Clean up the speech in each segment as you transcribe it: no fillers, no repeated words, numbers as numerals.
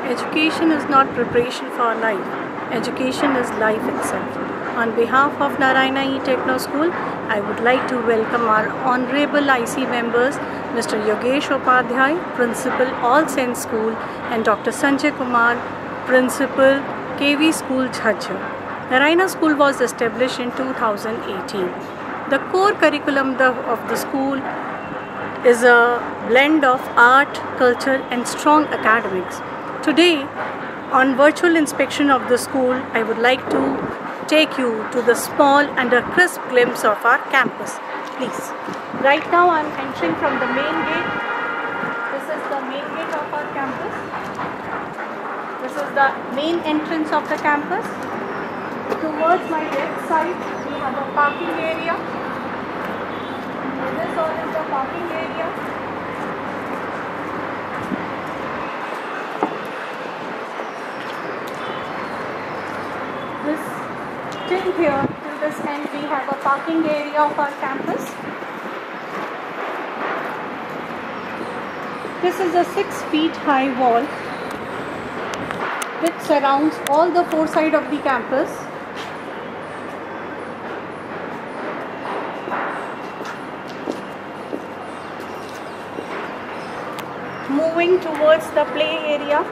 Education is not preparation for life. Education is life itself. On behalf of Narayana E-Techno School, I would like to welcome our Honorable IC members, Mr. Yogesh Upadhyay, Principal All Saints School, and Dr. Sanjay Kumar, Principal KV School, Jhajjar. Narayana School was established in 2018. The core curriculum of the school is a blend of art, culture, and strong academics. Today, on virtual inspection of the school, I would like to take you to the small and a crisp glimpse of our campus. Please. Right now, I am entering from the main gate. This is the main gate of our campus. This is the main entrance of the campus. Towards my left side, we have a parking area. This all is the parking area. Till here, till this end, we have a parking area of our campus. This is a 6 feet high wall which surrounds all the four sides of the campus. Moving towards the play area.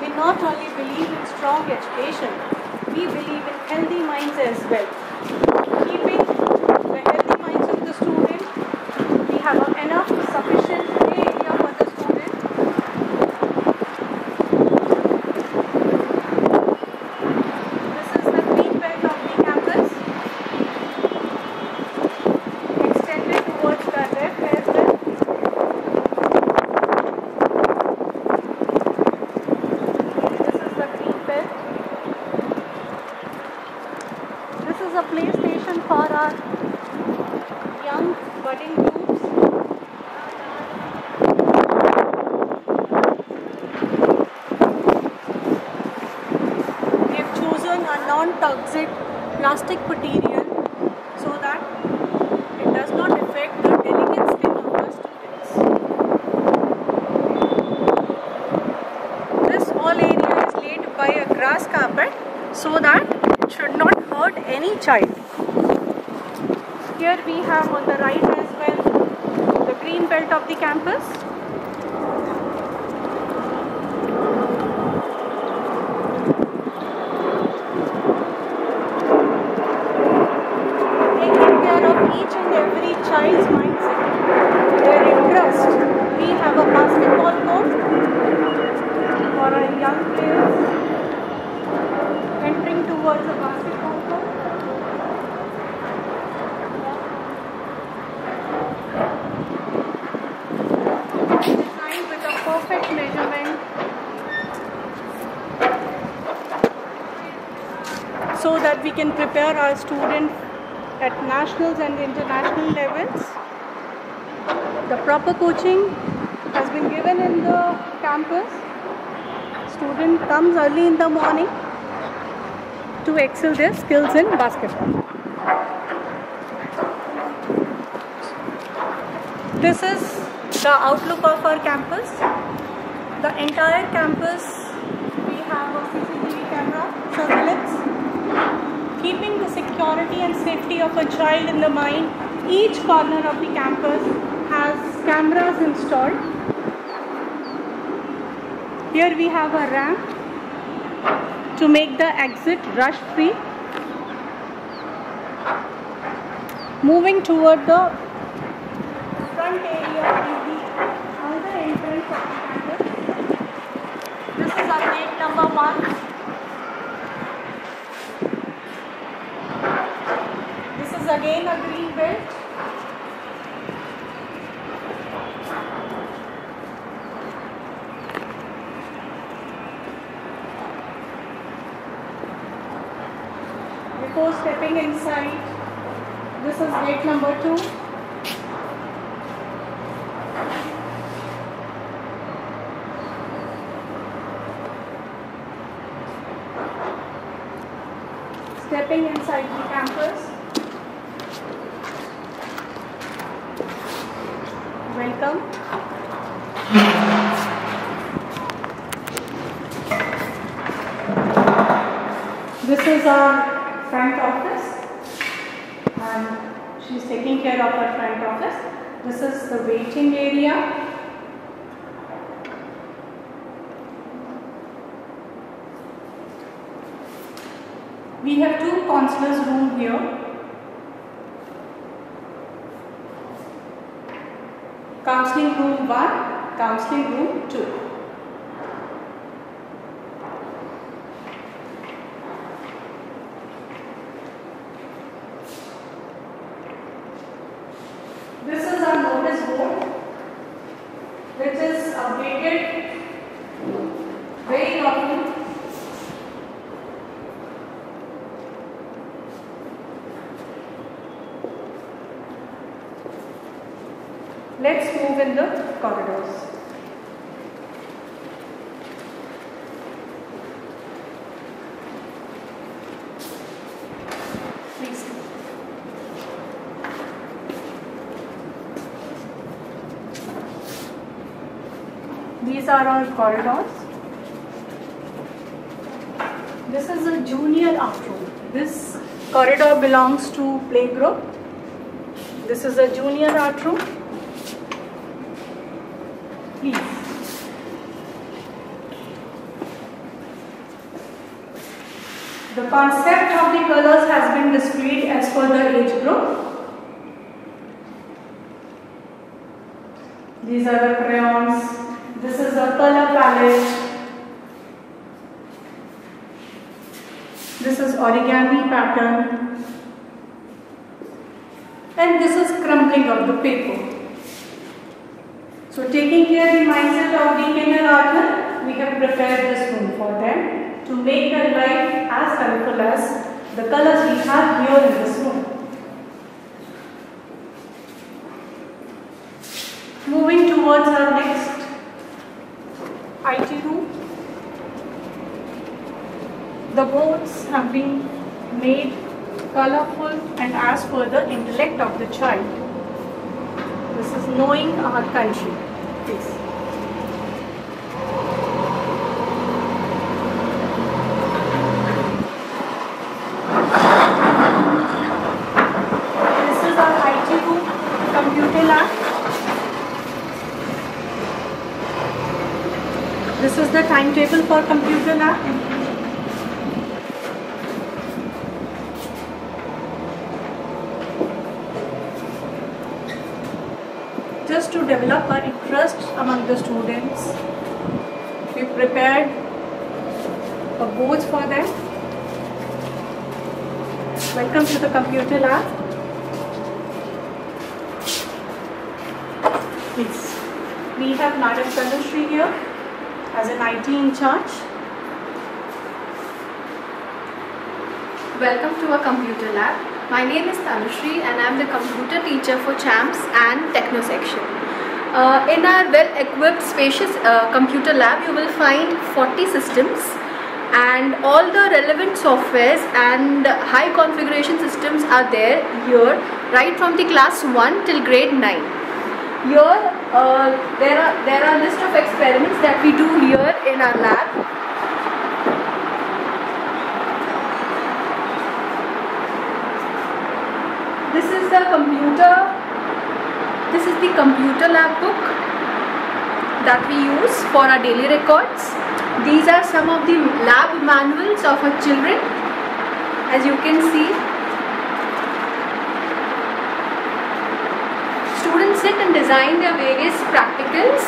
We not only believe in strong education, we believe in healthy minds as well. Keeping the healthy minds of the student, we have enough sufficient play area for the student. This is the green belt of the campus, extended towards the left as well. This is a play station for our young budding groups. We have chosen a non-toxic plastic material so that it does not affect the delicate skin of the students. This whole area is laid by a grass carpet so that it should not hurt any child. Here we have on the right as well the green belt of the campus. Taking care of each and every child's mindset, their interest. We have a basketball court for our young players. Entering towards a basketball court. Designed with a perfect measurement so that we can prepare our students at nationals and international levels. The proper coaching has been given in the campus. Student comes early in the morning to excel their skills in basketball. This is the outlook of our campus. The entire campus, we have a CCTV camera surveillance. Keeping the security and safety of a child in the mind, each corner of the campus has cameras installed. Here we have a ramp to make the exit rush free. Moving toward the front area is the other entrance of the campus. This is our gate number 1. This is again a green belt. Before stepping inside, this is gate number 2. Stepping inside the campus, is our front office, and she's taking care of her front office. This is the waiting area. We have two counselors' room here. Counseling room 1, counseling room 2. This is our notice board, which is updated very often. Let's move in the corridors. Please. These are our corridors. This is a junior art room. This corridor belongs to playgroup. This is a junior art room. Please. The concept of the colors has been displayed as per the age group. These are the crayons. This is a color palette. This is origami pattern. And this is crumpling of the paper. So, taking care of the mindset of the kindergarten, we have prepared this room for them to make their life as colorful as the colors we have here in this room. Moving towards our next IT room. The boards have been made colorful and as per the intellect of the child. This is knowing our country. Please. This is our IT room, computer lab. This is the timetable for computer lab. Just to develop our interest among the students, we prepared boards for them. Welcome to the computer lab. Please. We have Madam Tanushree here as an IT in charge. Welcome to our computer lab. My name is Tanushree and I am the computer teacher for CHAMPS and Techno section. In our well-equipped spacious computer lab, you will find 40 systems and all the relevant softwares and high configuration systems are there here, right from the class 1 till grade 9. Here there are list of experiments that we do here in our lab. This is the computer lab book that we use for our daily records. These are some of the lab manuals of our children. As you can see, students sit and design their various practicals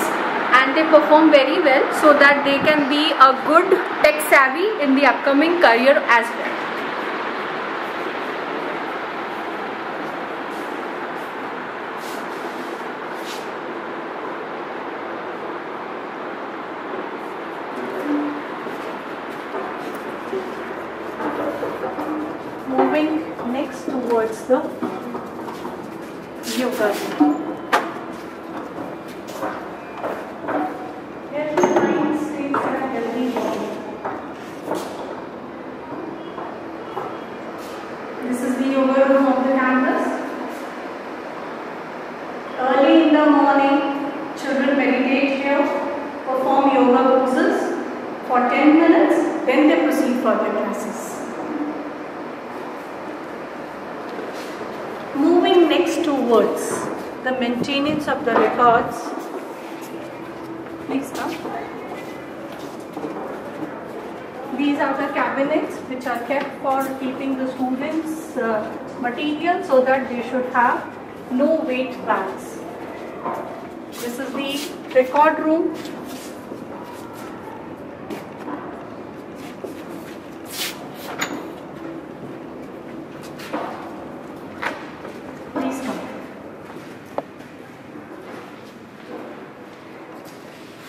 and they perform very well so that they can be a good tech savvy in the upcoming career as well. Moving next towards the yoga room. Healthy mind stays in a healthy body. This is the yoga room of the campus. Early in the morning, children meditate here, perform yoga poses for 10 minutes, then they proceed for their classes. towards the maintenance of the records. Please come. These are the cabinets which are kept for keeping the students' material so that they should have no weight bags. This is the record room. Please come.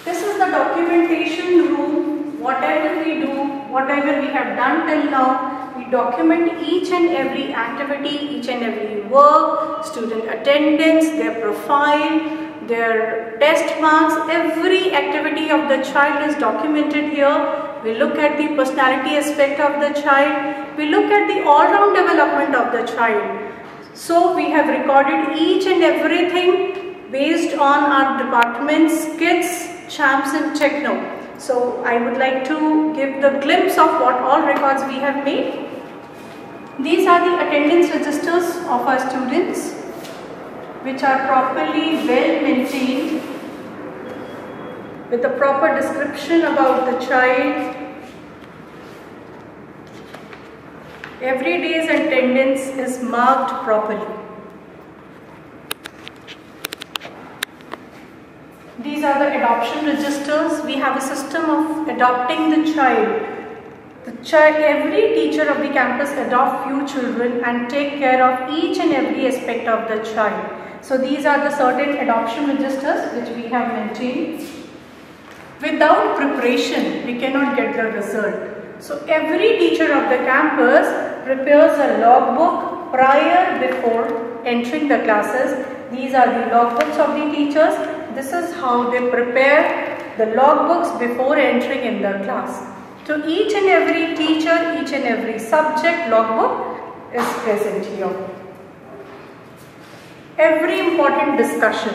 This is the documentation room. Whatever we do, whatever we have done till now, we document each and every activity, each and every work, student attendance, their profile, their test marks, every activity of the child is documented here. We look at the personality aspect of the child. We look at the all-round development of the child. So we have recorded each and everything based on our departments, kids, champs and techno. So I would like to give the glimpse of what all records we have made. These are the attendance registers of our students, which are properly well maintained with a proper description about the child. Every day's attendance is marked properly. These are the adoption registers. We have a system of adopting the child. Every teacher of the campus adopt few children and take care of each and every aspect of the child. So these are the certain adoption registers which we have maintained. Without preparation, we cannot get the result. So every teacher of the campus prepares a logbook prior before entering the classes. These are the logbooks of the teachers. This is how they prepare the logbooks before entering in the class. So each and every teacher, each and every subject logbook is present here. Every important discussion,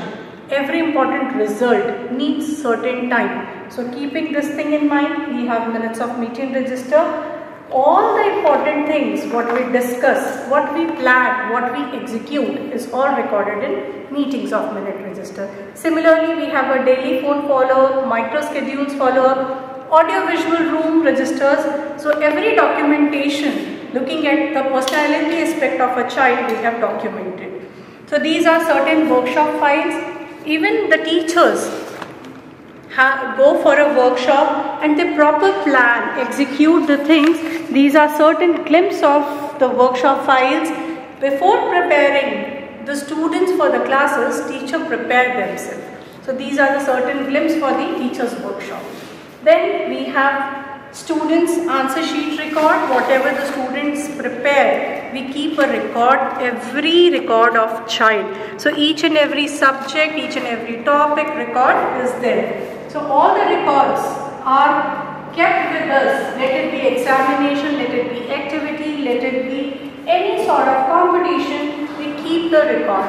every important result needs certain time. So keeping this thing in mind, we have minutes of meeting register. All the important things, what we discuss, what we plan, what we execute is all recorded in meetings of minute register. Similarly, we have a daily phone follow-up, micro schedules follow-up, audio-visual room registers. So every documentation looking at the personality aspect of a child we have documented. So these are certain workshop files. Even the teachers go for a workshop and they proper plan, execute the things. These are certain glimpses of the workshop files. Before preparing the students for the classes, teacher prepare themselves. So these are the certain glimpses for the teacher's workshop. Then we have students answer sheet record. Whatever the students prepare, we keep a record, every record of child. So each and every subject, each and every topic record is there. So all the records are kept with us. Let it be examination, let it be activity, let it be any sort of competition, we keep the record.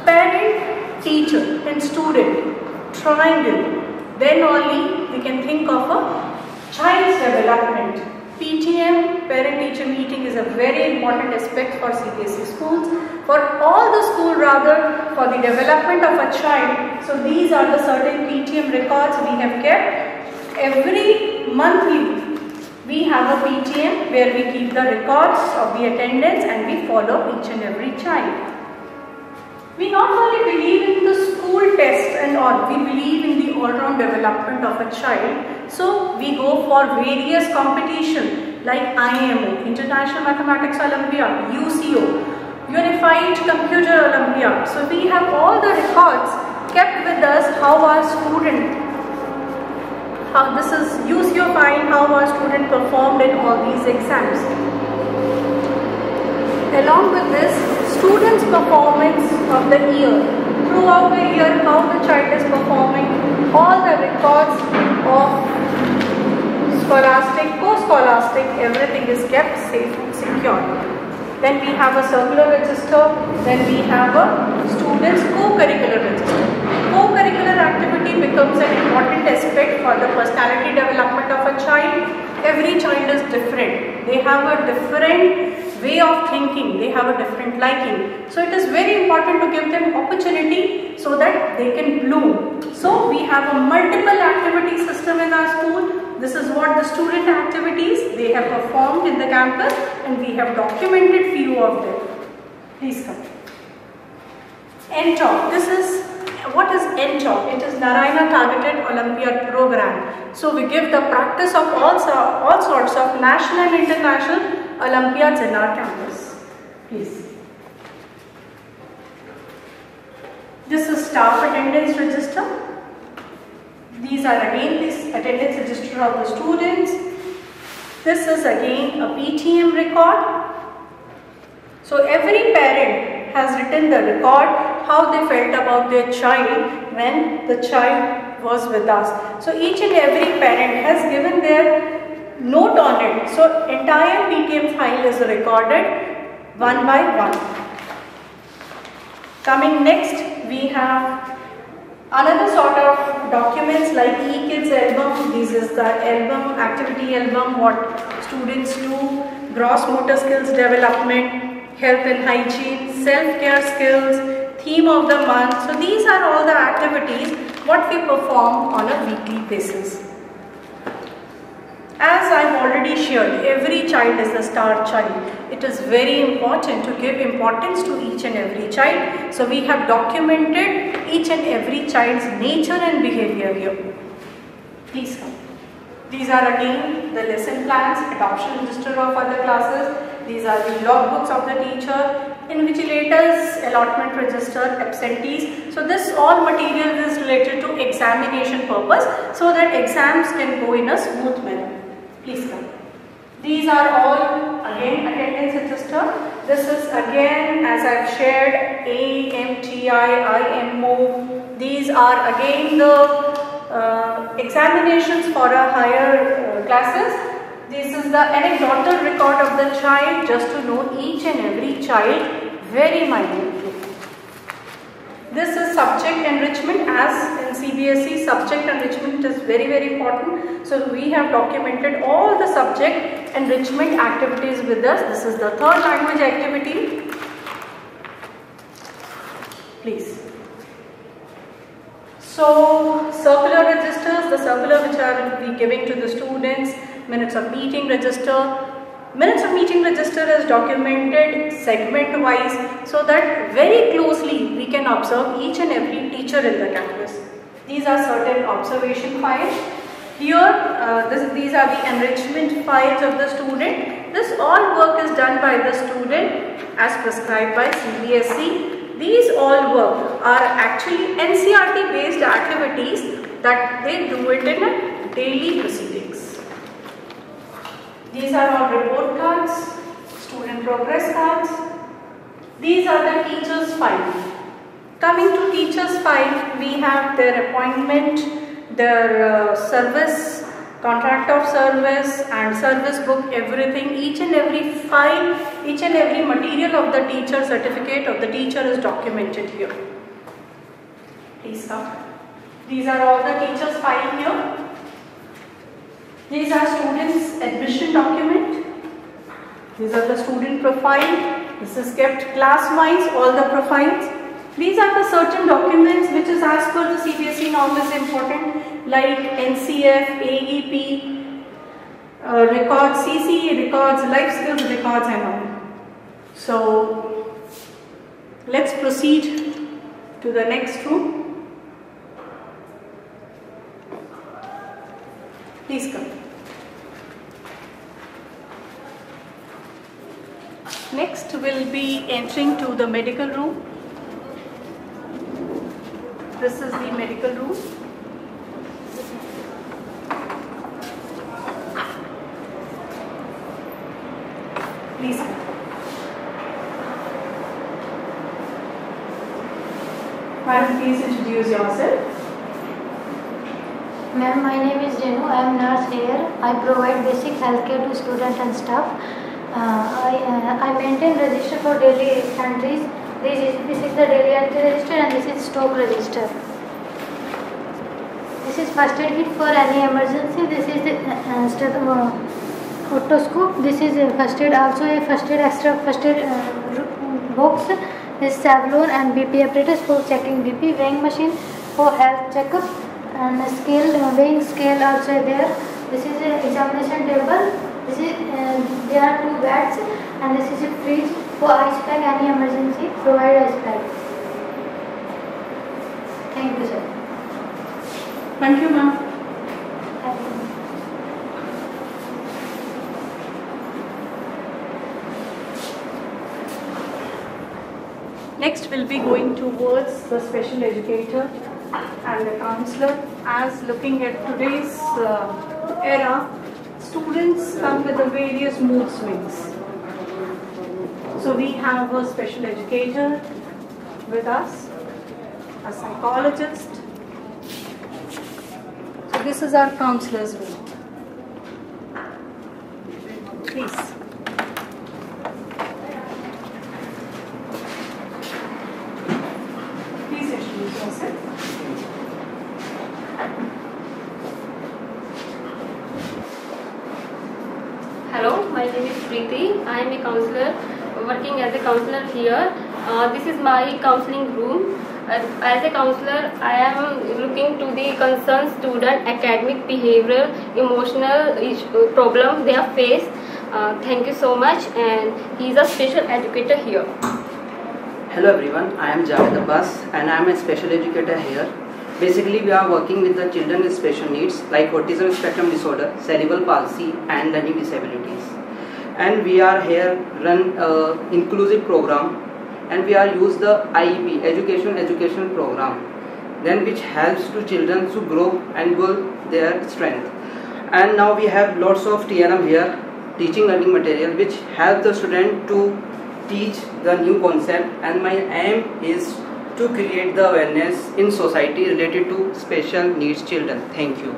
Parent, teacher and student, triangle. Then only we can think of a child's development. PTM, parent-teacher meeting, is a very important aspect for CBSE schools. For all the school rather, for the development of a child. So these are the certain PTM records we have kept. Every monthly we have a PTM where we keep the records of the attendance and we follow each and every child. We not only believe in the school test and all, we believe in the all-round development of a child. So we go for various competition like IMO, International Mathematics Olympiad, UCO, Unified Computer Olympiad. So we have all the records kept with us, how our student, this is UCO file, how our student performed in all these exams. Along with this, students' performance of the year. Throughout the year, how the child is performing, all the records of scholastic, co-scholastic, everything is kept safe and secure. Then we have a circular register, then we have a student's co-curricular register. Co-curricular activity becomes an important aspect for the personality development of a child. Every child is different. They have a different way of thinking, they have a different liking. So it is very important to give them opportunity so that they can bloom. So we have a multiple activity system in our school. This is what the student activities they have performed in the campus, and we have documented few of them. Please come. NTOP. This is, what is NTOP? It is Narayana Targeted Olympiad Program. So we give the practice of all sorts of national and international Olympiads in our campus. Please. This is staff attendance register. These are again this attendance register of the students. This is again a PTM record. So every parent has written the record how they felt about their child when the child was with us. So each and every parent has given their note on it. So entire PTM file is recorded one by one. Coming next, we have another sort of documents like eKids album. This is the album, activity album, what students do, gross motor skills development, health and hygiene, self-care skills, theme of the month. So these are all the activities what we perform on a weekly basis. As I have already shared, every child is a star child. It is very important to give importance to each and every child. So we have documented each and every child's nature and behavior here. Please come. These are again the lesson plans, adoption register of other classes. These are the logbooks of the teacher, invigilators, allotment register, absentees. So this all material is related to examination purpose so that exams can go in a smooth manner. Please come. These are all again attendance register. This is again, as I have shared, AMTI, IMO. These are again the examinations for our higher classes. This is the anecdotal record of the child, just to know each and every child very minutely. This is subject enrichment. As in CBSE, subject enrichment is very important. So we have documented all the subject enrichment activities with us. This is the third language activity. Please. So circular registers, the circular which I will be giving to the students, minutes of meeting register. Minutes of meeting register is documented segment wise so that very closely we can observe each and every teacher in the campus. These are certain observation files. Here these are the enrichment files of the student. This all work is done by the student as prescribed by CBSE. These all work are actually NCERT based activities that they do it in a daily proceedings. These are all report cards, student progress cards. These are the teachers' file. Coming to teachers' file, we have their appointment, their service, contract of service and service book, everything. Each and every file, each and every material of the teacher, certificate of the teacher is documented here. Please come. These are all the teachers' file here. These are students' admission document. These are the student profile. This is kept class-wise, all the profiles. These are the certain documents which is as per the CBSE norm is important, like NCF, AEP, records, CCE records, life skills records and all. So let's proceed to the next room. Please come. Next we'll be entering to the medical room. This is the medical room. Please come. Madam, please introduce yourself. Ma'am, my name is Renu. I am nurse here. I provide basic healthcare to students and staff. I maintain register for daily entries. This is the daily entry register and this is stock register. This is first aid kit for any emergency. This is the otoscope. This is a first aid, also a first aid extra first aid box. This is Savlon and BP apparatus for checking BP, weighing machine for health checkup, and a scale, weighing scale also there. This is a examination table. This is there are 2 beds, and this is a fridge for ice pack, any emergency provide ice pack. Thank you, sir. Thank you, ma'am. Thank you. Next, we'll be going towards the special educator and the counselor. As looking at today's era, students come with the various mood swings. So we have a special educator with us, a psychologist. So this is our counselor's wing. Please. Please introduce yourself. Hello, my name is Preeti. I am a counselor working as a counselor here. This is my counseling room. As a counselor, I am looking to the concerned student academic, behavioral, emotional problem they have faced. Thank you so much, and he is a special educator here. Hello everyone, I am Javed Abbas and I am a special educator here. Basically, we are working with the children with special needs like autism spectrum disorder, cerebral palsy and learning disabilities. And we are here run inclusive program, and we are use the IEP, education program, then which helps to children to grow and build their strength. And now we have lots of TLM here, teaching learning material, which help the student to teach the new concept, and my aim is to create the awareness in society related to special needs children. Thank you.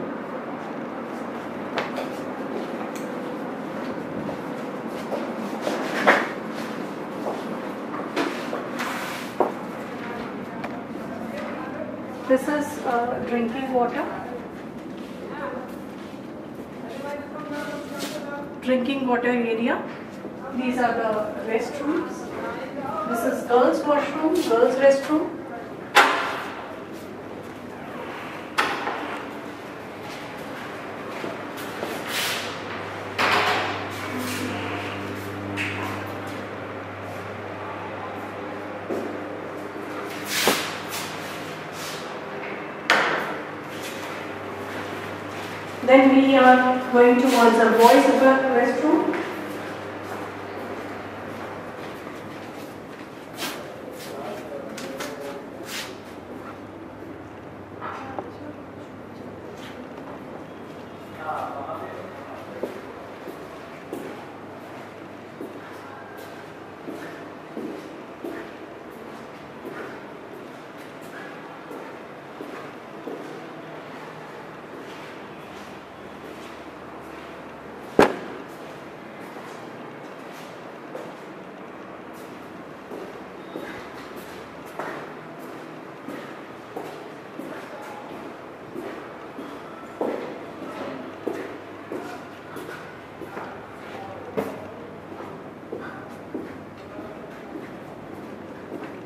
This is drinking water. Drinking water area. These are the restrooms. This is girls' washroom, girls' restroom. Then we are going towards the boys' restroom.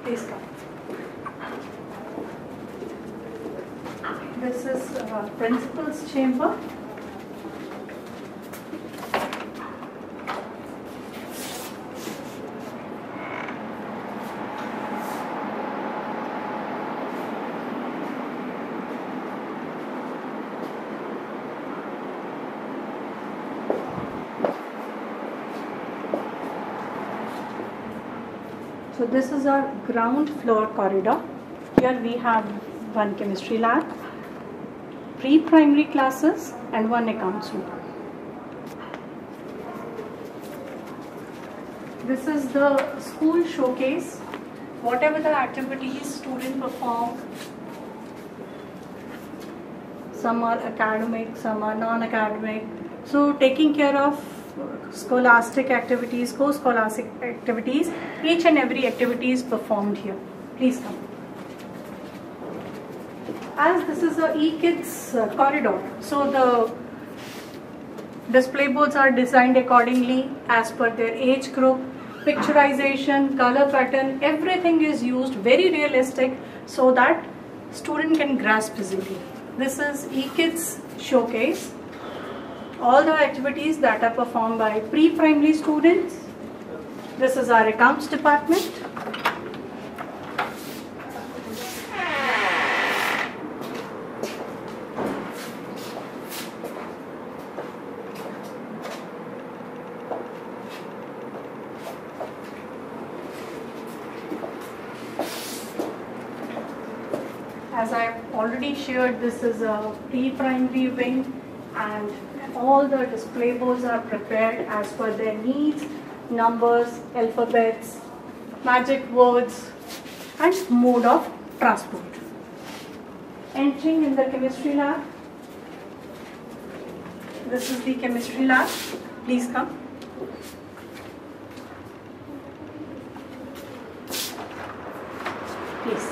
Please come. This is principal's chamber. So this is our ground floor corridor. Here we have one chemistry lab, pre-primary classes and one accounts room. This is the school showcase. Whatever the activities students perform, some are academic, some are non-academic. So taking care of scholastic activities, co-scholastic activities, each and every activity is performed here. Please come. As this is a e-kids corridor, so the Display boards are designed accordingly as per their age group. Picturization, color pattern, everything is used very realistic so that student can grasp easily. This is eKids showcase. All the activities that are performed by pre-primary students. This is our accounts department. As I have already shared, this is a pre-primary wing and all the display boards are prepared as per their needs, numbers, alphabets, magic words and mode of transport. Entering in the chemistry lab. This is the chemistry lab. Please come. Please.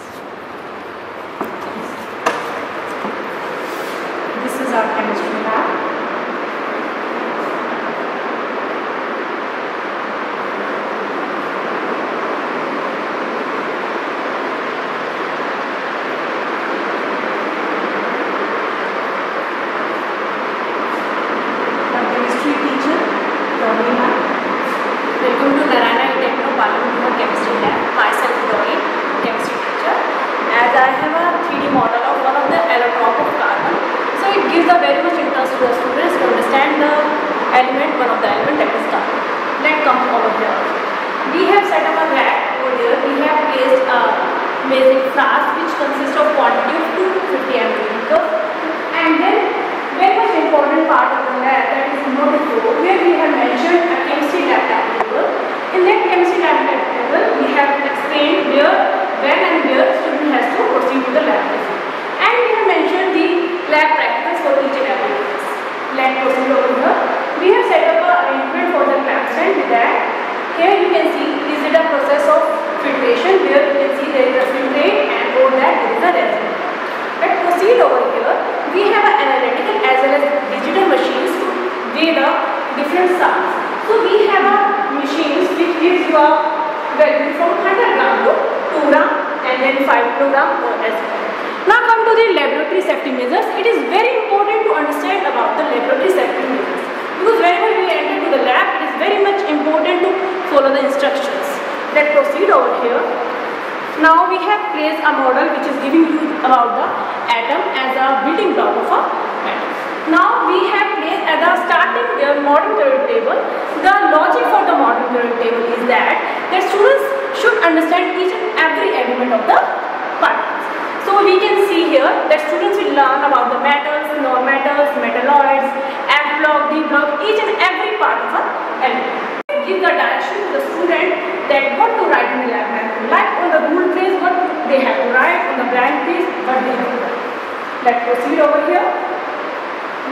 This is our chemistry lab. The chemistry teacher, Dolly ma'am. Welcome to Narayana Techno Palamur Chemistry Lab. Myself Dolly, chemistry teacher. As I have a 3D model of one of the allotrope of carbon, so it gives a very much interest to the students to understand the element, one of the element that is carbon. Let's come over here. We have set up a rack over here. We have placed a basic flask which consists of quantity of 250 ml. And then very much important part of the lab, that is note flow, where we have mentioned a chemistry lab table. In that chemistry lab table, we have explained where, when and where student has to proceed to the lab visit. And we have mentioned the lab practicals for each and every class. Let's proceed over here. We have set up an arrangement for the lab stand with that. Here you can see this is a process of filtration, where you can see there is a filtrate and over that there is a resin. Let's proceed over here. We have an analytical as well as digital machines to weigh the different salts. So we have a machines which gives you a value from 100 gram to 2 gram and then 5 kilogram as well. Now come to the laboratory safety measures. It is very important to understand about the laboratory safety measures, because whenever we enter to the lab, it is very much important to follow the instructions. Let's proceed over here. Now we have placed a model which is giving you about the atom as a building block of a atom. Now we have placed as a starting their modern periodic table. The logic for the modern periodic table is that the students should understand each and every element of the particles. So we can see here that students will learn about the metals, non-metals, metalloids, F block, D block, each and every part of an element. Give the direction to the student that what to write in the lab manual. Like on the rule page, what they have to write, on the blank page, what they have to write. Let's proceed over here.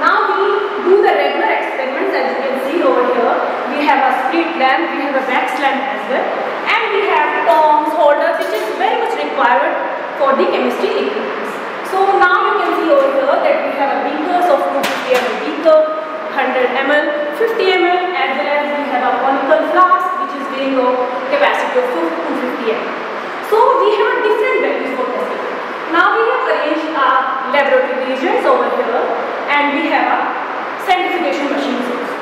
Now we do the regular experiments. As you can see over here, we have a split lamp, we have a wax lamp as well, and we have tongs, holders, which is very much required for the chemistry equipment. So now you can see over here that we have a beakers of 250 ml beaker, 100 ml, 50 ml, as well as we have a conical flask which is weighing a capacity of 250 ml. So we have different values for testing. Now we have arranged our laboratory reagents over here and we have a centrifugation machine source.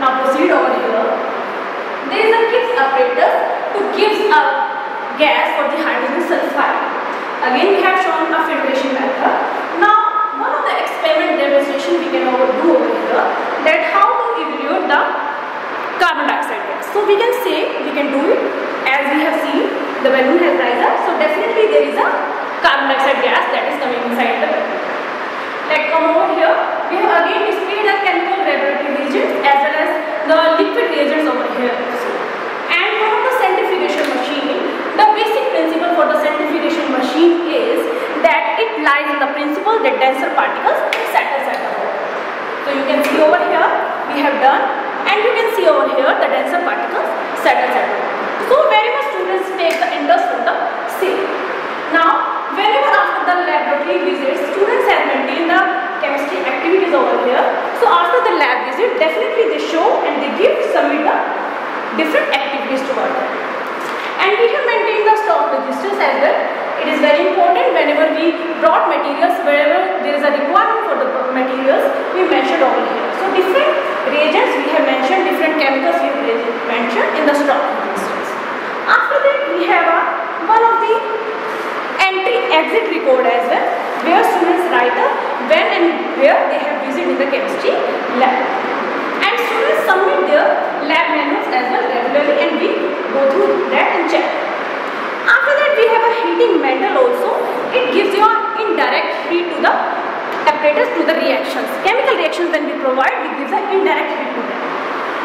Now proceed over here. There is a Gibbs apparatus to give a gas for the hydrogen sulfide. Again we have shown a filtration method. Now one of the experiment demonstration we can do over here, that how to evaluate the carbon dioxide gas. So we can say, we can do it as we have seen the balloon has rise up. So definitely there is a carbon dioxide gas that is coming inside the balloon. Let's come over here. We have again displayed the chemical laboratory reagents as well as the liquid reagents over here also. And one of the centrifugation machine, the basic principle for the centrifugation machine is that it lies in the principle that denser particles settle at the bottom. So you can see over here we have done, and you can see over here the denser particles settle at the bottom. So very much students take the interest from the same. Now whenever after the laboratory visits, students have maintained the chemistry activities over here. So after the lab visit, exit, definitely they show and they submit the different activities towards them. And we have maintained the stock registers as well. It is very important whenever we brought materials, wherever there is a requirement for the materials, we mentioned over here. So different reagents we have mentioned, different chemicals we have mentioned in the stock registers. After that we have one of the entry-exit record as well, where students write up when and where they have visited in the chemistry lab. And students submit their lab manuals as well regularly, and we go through that and check. After that we have a heating mandel also. It gives you an indirect heat to the apparatus, to the reactions. Chemical reactions when we provide, it gives an indirect heat to them.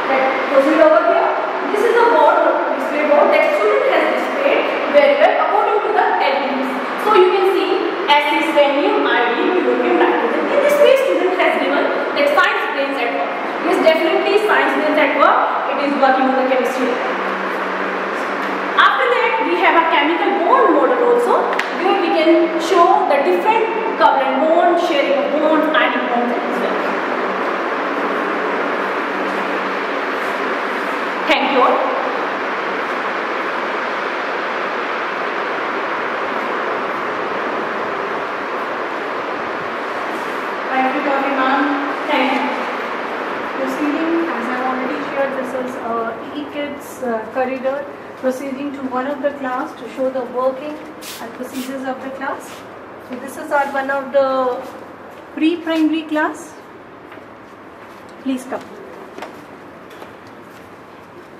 Right. Proceed over here. This is a board, display board that student has displayed very well according to the LEDs. So you can see acid, selenium, iodine, uranium, nitrogen. In this way student has given that science brains at work. Yes, definitely science brains at work. It is working on the chemistry. After that we have a chemical bond model also, where we can show the different covalent bonds, sharing of bonds, ionic bonds as well. Thank you all. Thank you, Gauri ma'am. Thank you. Proceeding, as I've already shared, this is E-Kids corridor. Proceeding to one of the class to show the working and procedures of the class. So this is our one of the pre-primary class. Please come.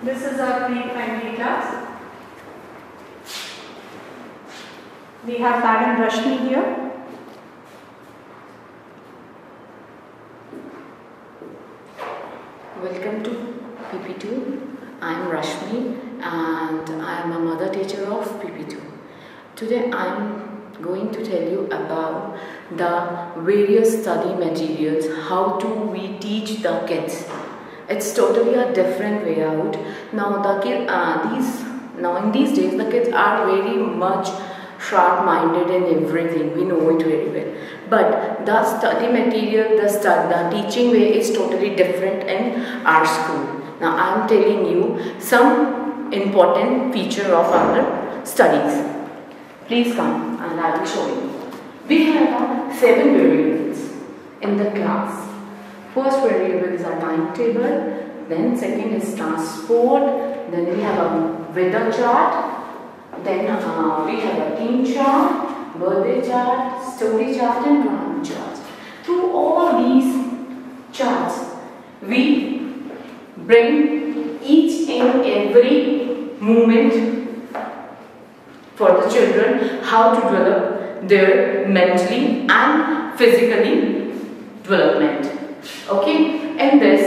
This is our pre-primary class. We have Madam Rashmi here. Welcome to PP2. I am Rashmi and I am a mother teacher of PP2. Today I am going to tell you about the various study materials, how do we teach the kids. It's totally a different way out. Now in these days the kids are very much sharp-minded in everything, we know it very well. But the study material, the teaching way is totally different in our school. Now I am telling you some important feature of our studies. Please come and I will show you. We have 7 variables in the class. First variable is a timetable, then second is transport, then we have a weather chart, then we have a team chart, birthday chart, story chart and drawing chart. Through all these charts, we bring each and every movement for the children, how to develop their mentally and physically development. Okay, in this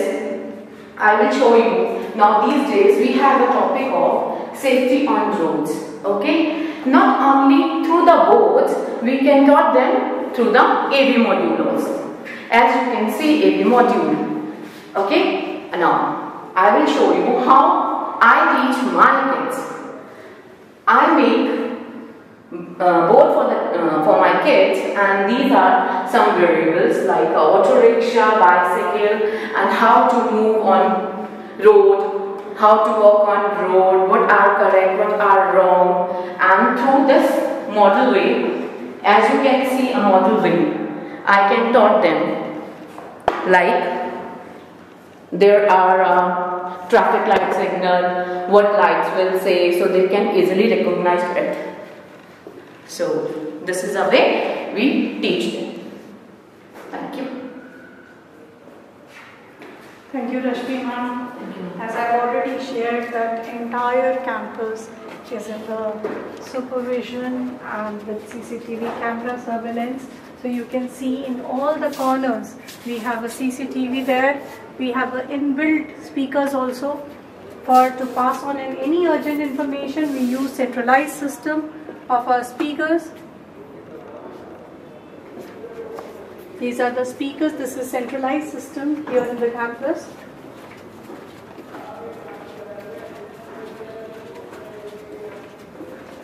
I will show you. Now these days we have a topic of safety on roads. Okay, not only through the boards, we can taught them through the AV module also. As you can see, AV module. Okay, now I will show you how I teach my kids. I make board for my kids, and these are some variables like auto rickshaw, bicycle, and how to move on road, how to walk on road, what are correct, what are wrong. And through this model way, as you can see a model way, I can taught them like there are traffic light signal, what lights will say, so they can easily recognize it. So this is a way we teach them. Thank you. Thank you, Rashmi ma'am. As I've already shared, that entire campus is in the supervision and with CCTV camera surveillance. So you can see in all the corners, we have a CCTV there. We have the inbuilt speakers also. To pass on any urgent information, we use centralized system of our speakers. These are the speakers. This is centralized system here in the campus.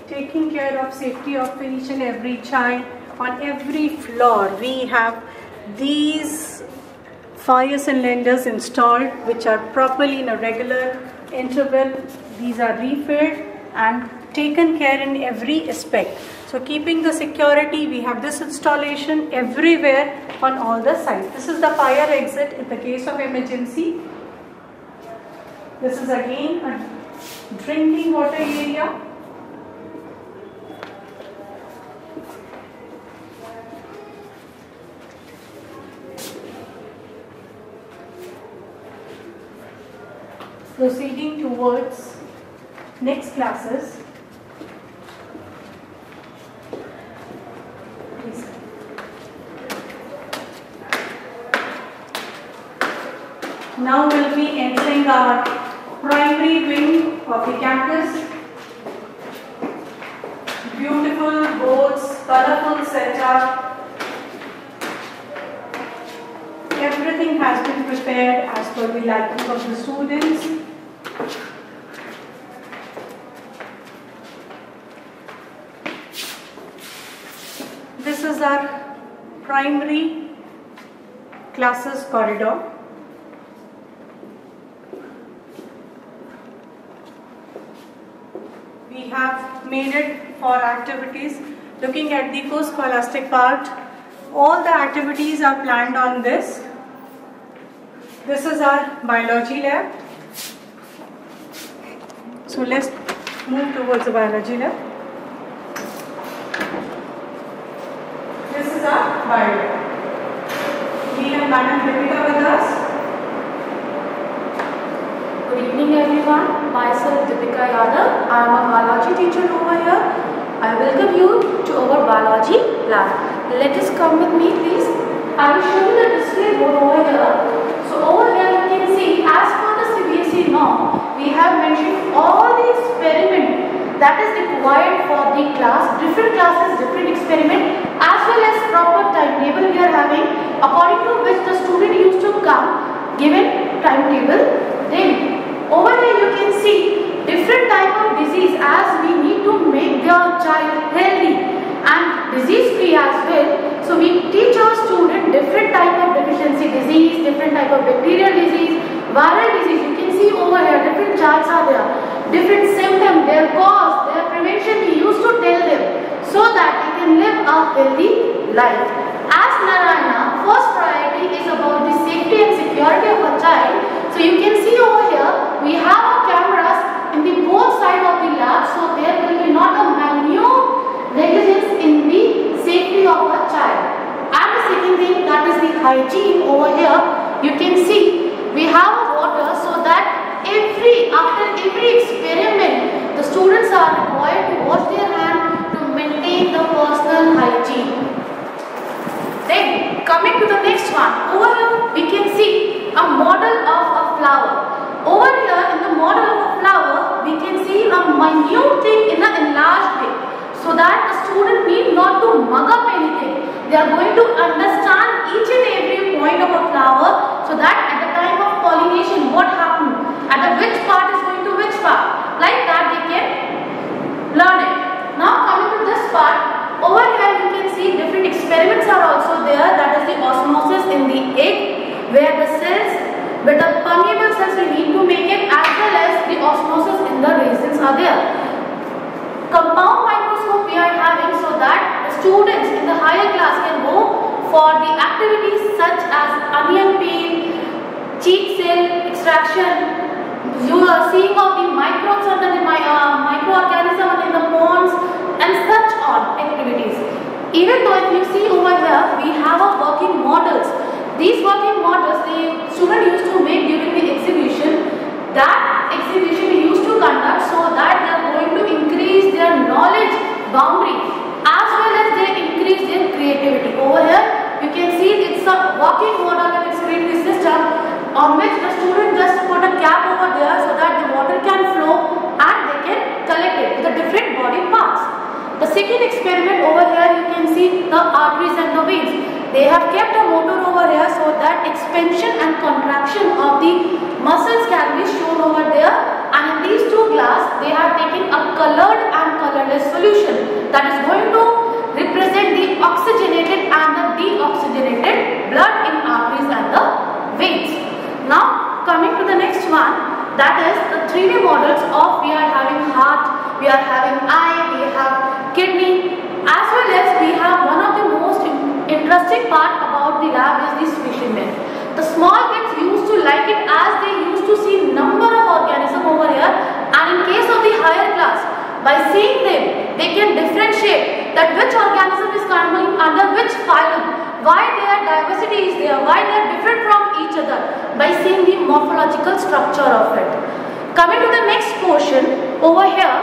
Taking care of safety of each and every child. On every floor we have these fire cylinders installed which are properly in a regular interval. These are refilled and taken care in every aspect. So keeping the security, we have this installation everywhere on all the sites. This is the fire exit in the case of emergency. This is again a drinking water area. Proceeding towards next classes. Please. Now we'll be entering our primary wing of the campus. Beautiful boards, colorful setup. Everything has been prepared as per the liking of the students. This is our primary classes corridor. We have made it for activities. Looking at the post-scholastic part, all the activities are planned on this. This is our biology lab. So let's move towards the biology lab. This is our bio lab. We have Madam Deepika with us. Good evening everyone. Myself Deepika Yadav. I am a biology teacher over here. I welcome you to our biology lab. Let us come with me please. I will show you the display board over here. So over here you can see, as per the CBSE norm, we have mentioned all the experiment that is required for the class, different classes, different experiment, as well as proper timetable we are having, according to which the student used to come, given timetable. Then over here you can see different type of disease, as we need to make their child healthy and disease free as well. So we teach our student different type of deficiency disease, different type of bacterial disease, viral disease. You can see over here different charts are there, different symptoms, their cause, their prevention we used to tell them, so that they can live a healthy life. As Narayana, first priority is about the safety and security of a child. So you can see over here we have our cameras in the both sides of the lab, so there will be not a minute negligence in the safety of a child. And the second thing, that is the hygiene. Over here you can see we have water, so that after every experiment the students are required to wash their hands to maintain the personal hygiene. Then coming to the next one, over here we can see a model of a flower. Over here in the model of a flower we can see a minute thing in an enlarged way, so that the student need not to mug up anything. They are going to understand each and every point of a flower, so that at the time of pollination what happened, at which part is going to which part, like that they can learn it. Now coming to this part, over here you can see different experiments are also there, that is the osmosis in the egg, where the cells, but the permeable cells we need to make it, as well as the osmosis in the raisins are there. Compound microscope we are having, so that the students in the higher class can go for the activities such as onion peel, cheek cell extraction, you are seeing of the microbes under the microorganism in the ponds, and such on activities. Even though if you see over here we have a working models. These working models the student used to make during the exhibition. That exhibition we used to conduct, so that they are going to increase their knowledge boundary, as well as they increase their creativity. Over here you can see it's a working model and excretory system, on which the student just put a cap over there, so that the water can flow and they can collect it with the different body parts. The second experiment over here you can see the arteries and the veins. They have kept a motor over here, so that expansion and contraction of the muscles can be shown over there. And in these two glass they have taken a colored and colorless solution, that is going to represent the oxygenated and the deoxygenated blood in arteries and the veins. 3D models of we are having heart, we are having eye, we have kidney, as well as we have one of the most interesting part about the lab is the specimen. The small kids used to like it as they used to see number of organisms over here, and in case of the higher class, by seeing them, they can differentiate that which organism is coming under which phylum, why their diversity is there, why they are different from each other, by seeing the morphological structure of it. Coming to the next portion over here,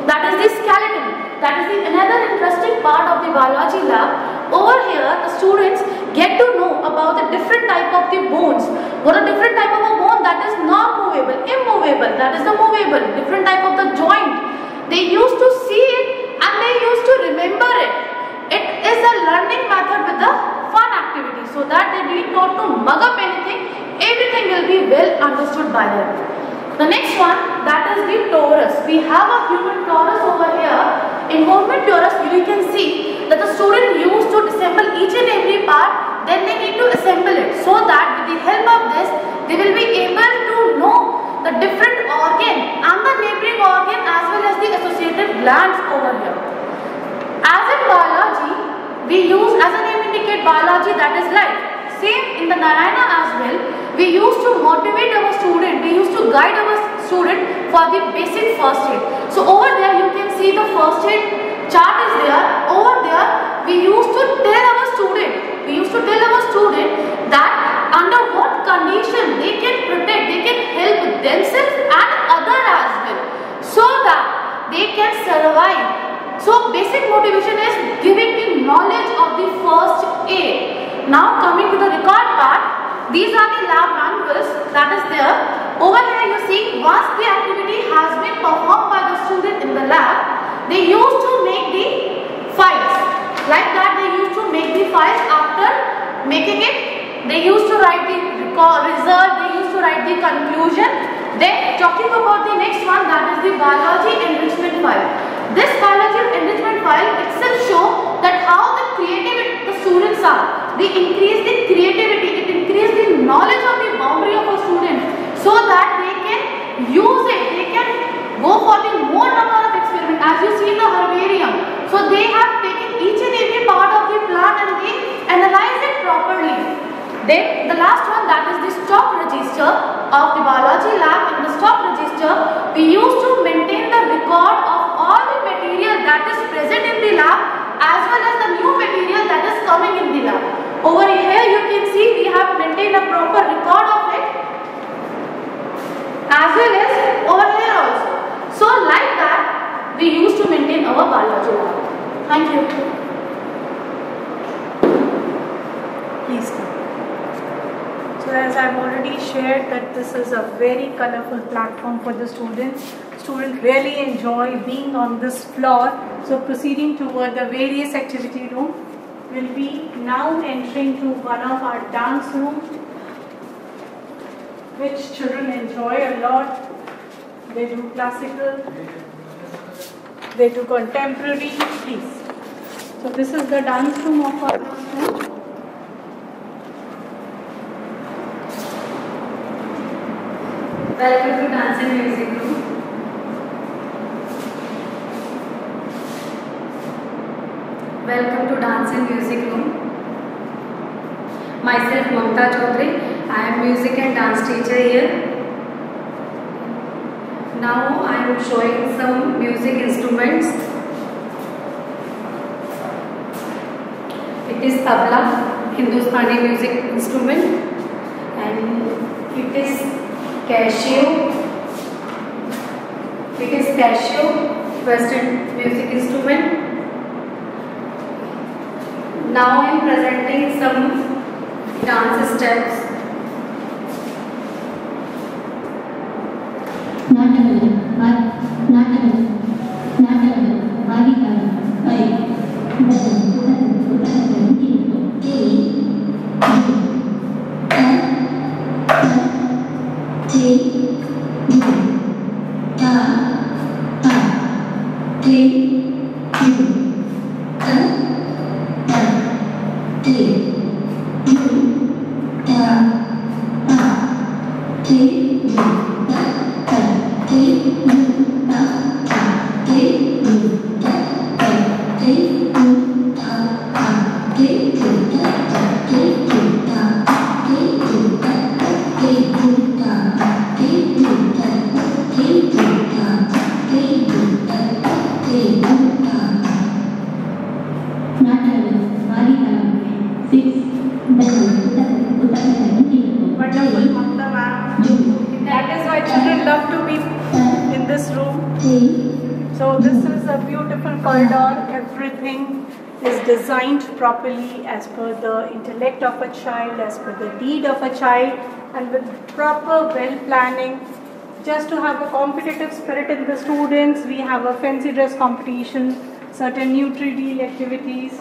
that is the skeleton. That is another interesting part of the biology lab. Over here, the students get to know about the different type of the bones. What are different type of a bone that is not movable, immovable, that is the movable, different type of the joint. They used to see it and they used to remember it. It is a learning method with a fun activity, so that they need not to mug up anything, everything will be well understood by them. The next one, that is the torus. We have a human torus over here. In movement torus, you can see that the student used to disassemble each and every part, then they need to assemble it, so that with the help of this, they will be able to know the different organ and the neighboring organ as well as the associated glands over here. As in biology, we use, as a name indicate, biology, that is life. Same in the Narayana as well. We used to motivate our student, we used to guide our student for the basic first aid. So over there you can see the first aid chart is there. Over there we used to tell our student, that under what condition they can protect, they can help themselves and other as well, so that they can survive. So basic motivation is giving the knowledge of the first aid. Now coming to the record part. These are the lab manuals that is there. Over here you see, once the activity has been performed by the student in the lab, they used to make the files. Like that they used to make the files. After making it, they used to write the result, they used to write the conclusion. Then talking about the next one, that is the biology enrichment file. This biology enrichment file itself shows that how the creative the students are. They increase the creativity, it increase the knowledge of the boundary of a student, so that they can use it, they can go for the more number of experiments. As you see in the herbarium, so they have taken each and every part of the plant and they analyze it properly. Then the last one, that is the stock register of the biology lab. In the stock register, we used to maintain the record of all the material that is present in the lab as well as the new material that is coming in the lab. Over here you can see we have maintained a proper record of it, as well as over here also. So like that we used to maintain our biology lab. Thank you. Please come. So as I've already shared that this is a very colorful platform for the students. Students really enjoy being on this floor. So proceeding toward the various activity room, will be now entering to one of our dance rooms, which children enjoy a lot. They do classical, they do contemporary, please. So this is the dance room of our school. Welcome to Dance and Music Room. Welcome to Dance and Music Room. Myself Mamta Chaudhary. I am music and dance teacher here. Now I am showing some music instruments. It is tabla, Hindustani music instrument, and it is Casio. It is Casio, Western music instrument. Now I am presenting some dance steps. Mamta ma'am. That is why children love to be in this room. So this is a beautiful corridor. Everything is designed properly as per the intellect of a child, as per the need of a child, and with proper well planning. Just to have a competitive spirit in the students, we have a fancy dress competition, certain Nutri-Deal activities,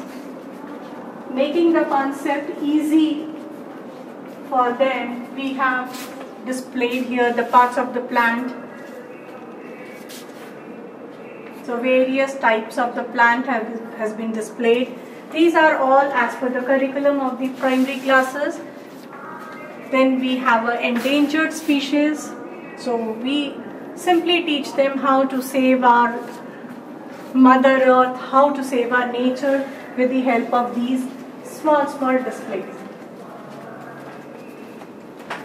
making the concept easy for them. We have displayed here the parts of the plant. So various types of the plant has been displayed. These are all as per the curriculum of the primary classes. Then we have an endangered species. So we simply teach them how to save our Mother Earth, how to save our nature with the help of these small displays.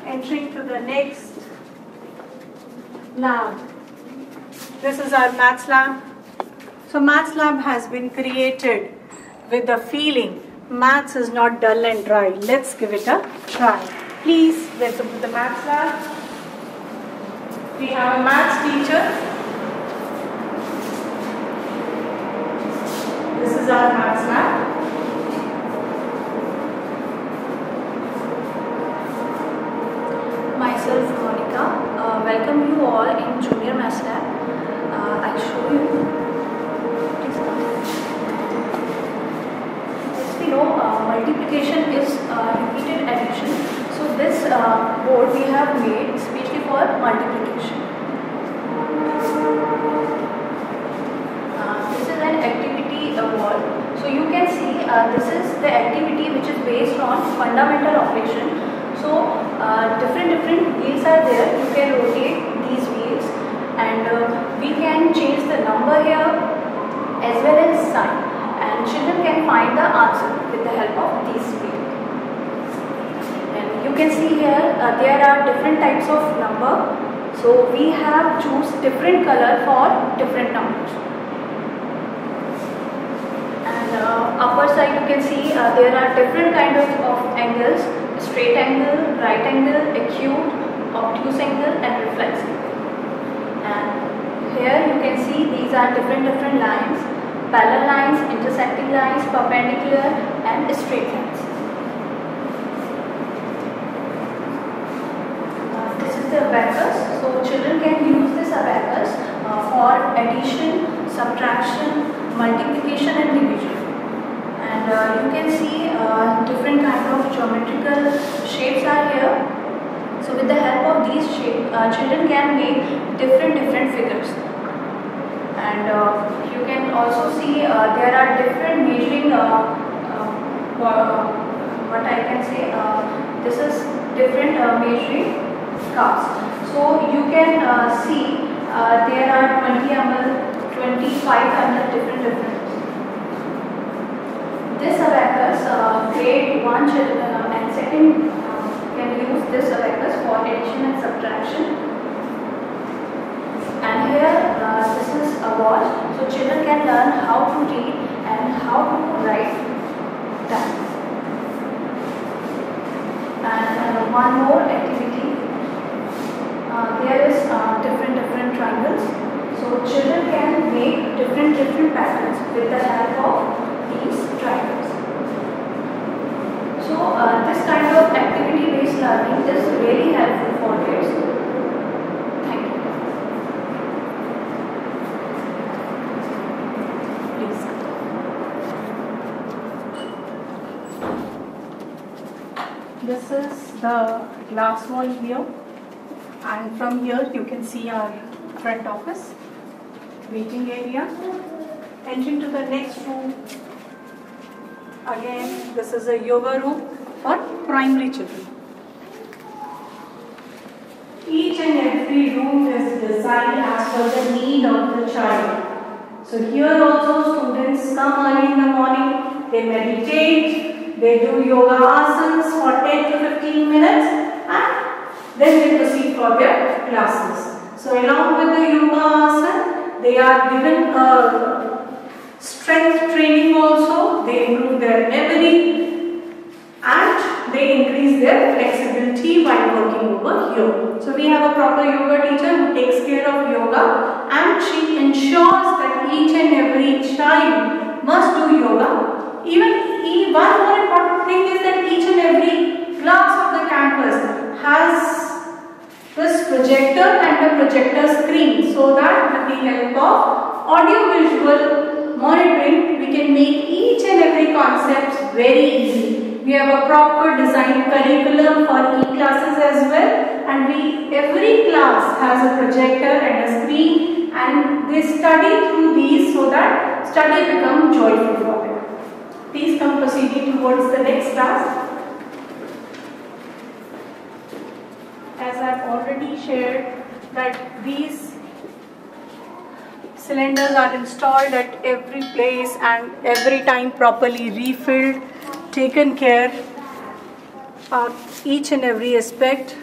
Entering to the next lab. This is our maths lab. So maths lab has been created with the feeling maths is not dull and dry. Let's give it a try. Please welcome to the maths lab. We have a maths teacher. This is our maths lab. Myself, Monica. Welcome you all in Junior Maths Lab. I'll show you. As we know, multiplication is repeated addition. So this board we have made especially for multiplication. This is an activity board. So you can see this is the activity which is based on fundamental operation. So different wheels are there. You can rotate these wheels, and we can change the number here as well as sign, and children can find the answer with the help of these wheels. And you can see here there are different types of number. So we have choose different color for different numbers. And upper side you can see there are different kind of angles: straight angle, right angle, acute, obtuse angle, and reflex angle. And here you can see these are different lines: parallel lines, intersecting lines, perpendicular, and straight lines. This is the abacus. So children can use this abacus for addition, subtraction, multiplication, and division. And you can see different kind of geometrical shapes are here. So with the help of these shapes, children can make different figures. And you can also see there are different measuring, what I can say, this is different measuring cups. So you can see there are 20 ml, 25 ml, different. This abacus, grade 1 children and second can use this abacus for addition and subtraction. And here this is a watch, so children can learn how to read and how to write time. And one more activity, there is different triangles. So children can make different patterns with the help of these triangles. So this kind of activity based learning is really helpful for kids. Thank you. Please. This is the glass wall here, and from here you can see our front office, waiting area. Entering to the next room, again this is a yoga room for primary children. Each and every room is designed as per the need of the child. So here also students come early in the morning, they meditate, they do yoga asanas for 10 to 15 minutes, and then they proceed for their classes. So along with the yoga asana, they are given a strength training also. They improve their memory and they increase their flexibility while working working over here. So we have a proper yoga teacher who takes care of yoga, and she ensures that each and every child must do yoga. Even one more important thing is that each and every class of the campus has this projector and a projector screen, so that with the help of audio visual monitoring we can make each and every concept very easy. We have a proper designed curriculum for e-classes as well, and every class has a projector and a screen, and they study through these so that study becomes joyful for them. Please come proceeding towards the next class. As I have already shared that these cylinders are installed at every place and every time properly refilled, taken care of each and every aspect.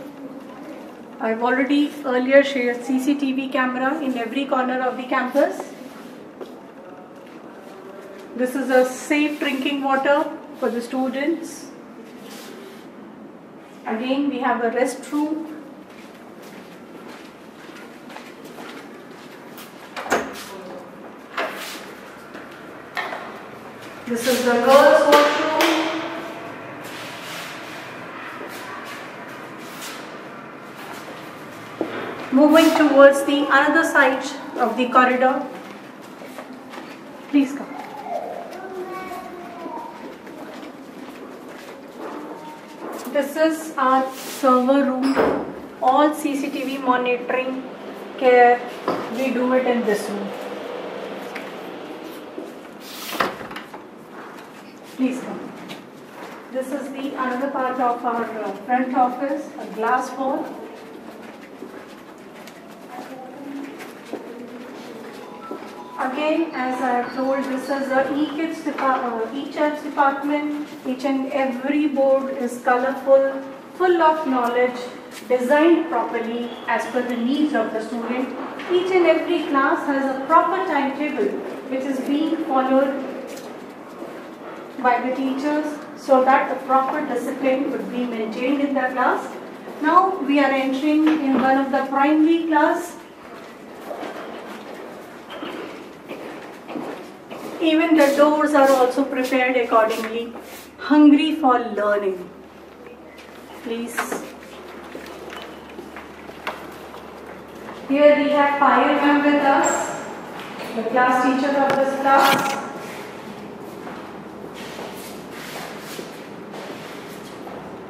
I have already earlier shared CCTV camera in every corner of the campus. This is a safe drinking water for the students. Again, we have a restroom. This is the girls' washroom. Moving towards the another side of the corridor. Please come. This is our server room. All CCTV monitoring care, we do it in this room. Please come. This is the another part of our front office, a glass wall. Again, as I have told, this is the e-Chabs department. Each and every board is colorful, full of knowledge, designed properly as per the needs of the student. Each and every class has a proper timetable which is being followed by the teachers so that the proper discipline would be maintained in the class. Now we are entering in one of the primary class. Even the doors are also prepared accordingly, hungry for learning. Please. Here we have Payal ma'am with us, the class teacher of this class.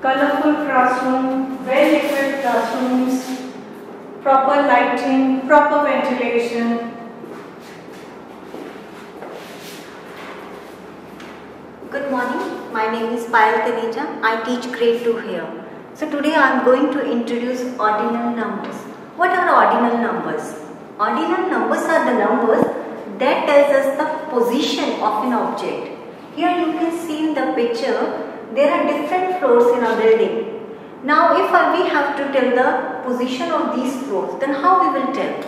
Colorful classroom, well-equipped classrooms, proper lighting, proper ventilation. Good morning, my name is Payal Taneja. I teach grade 2 here. So today I am going to introduce ordinal numbers. What are ordinal numbers? Ordinal numbers are the numbers that tells us the position of an object. Here you can see in the picture, there are different floors in a building. Now if we have to tell the position of these floors, then how we will tell?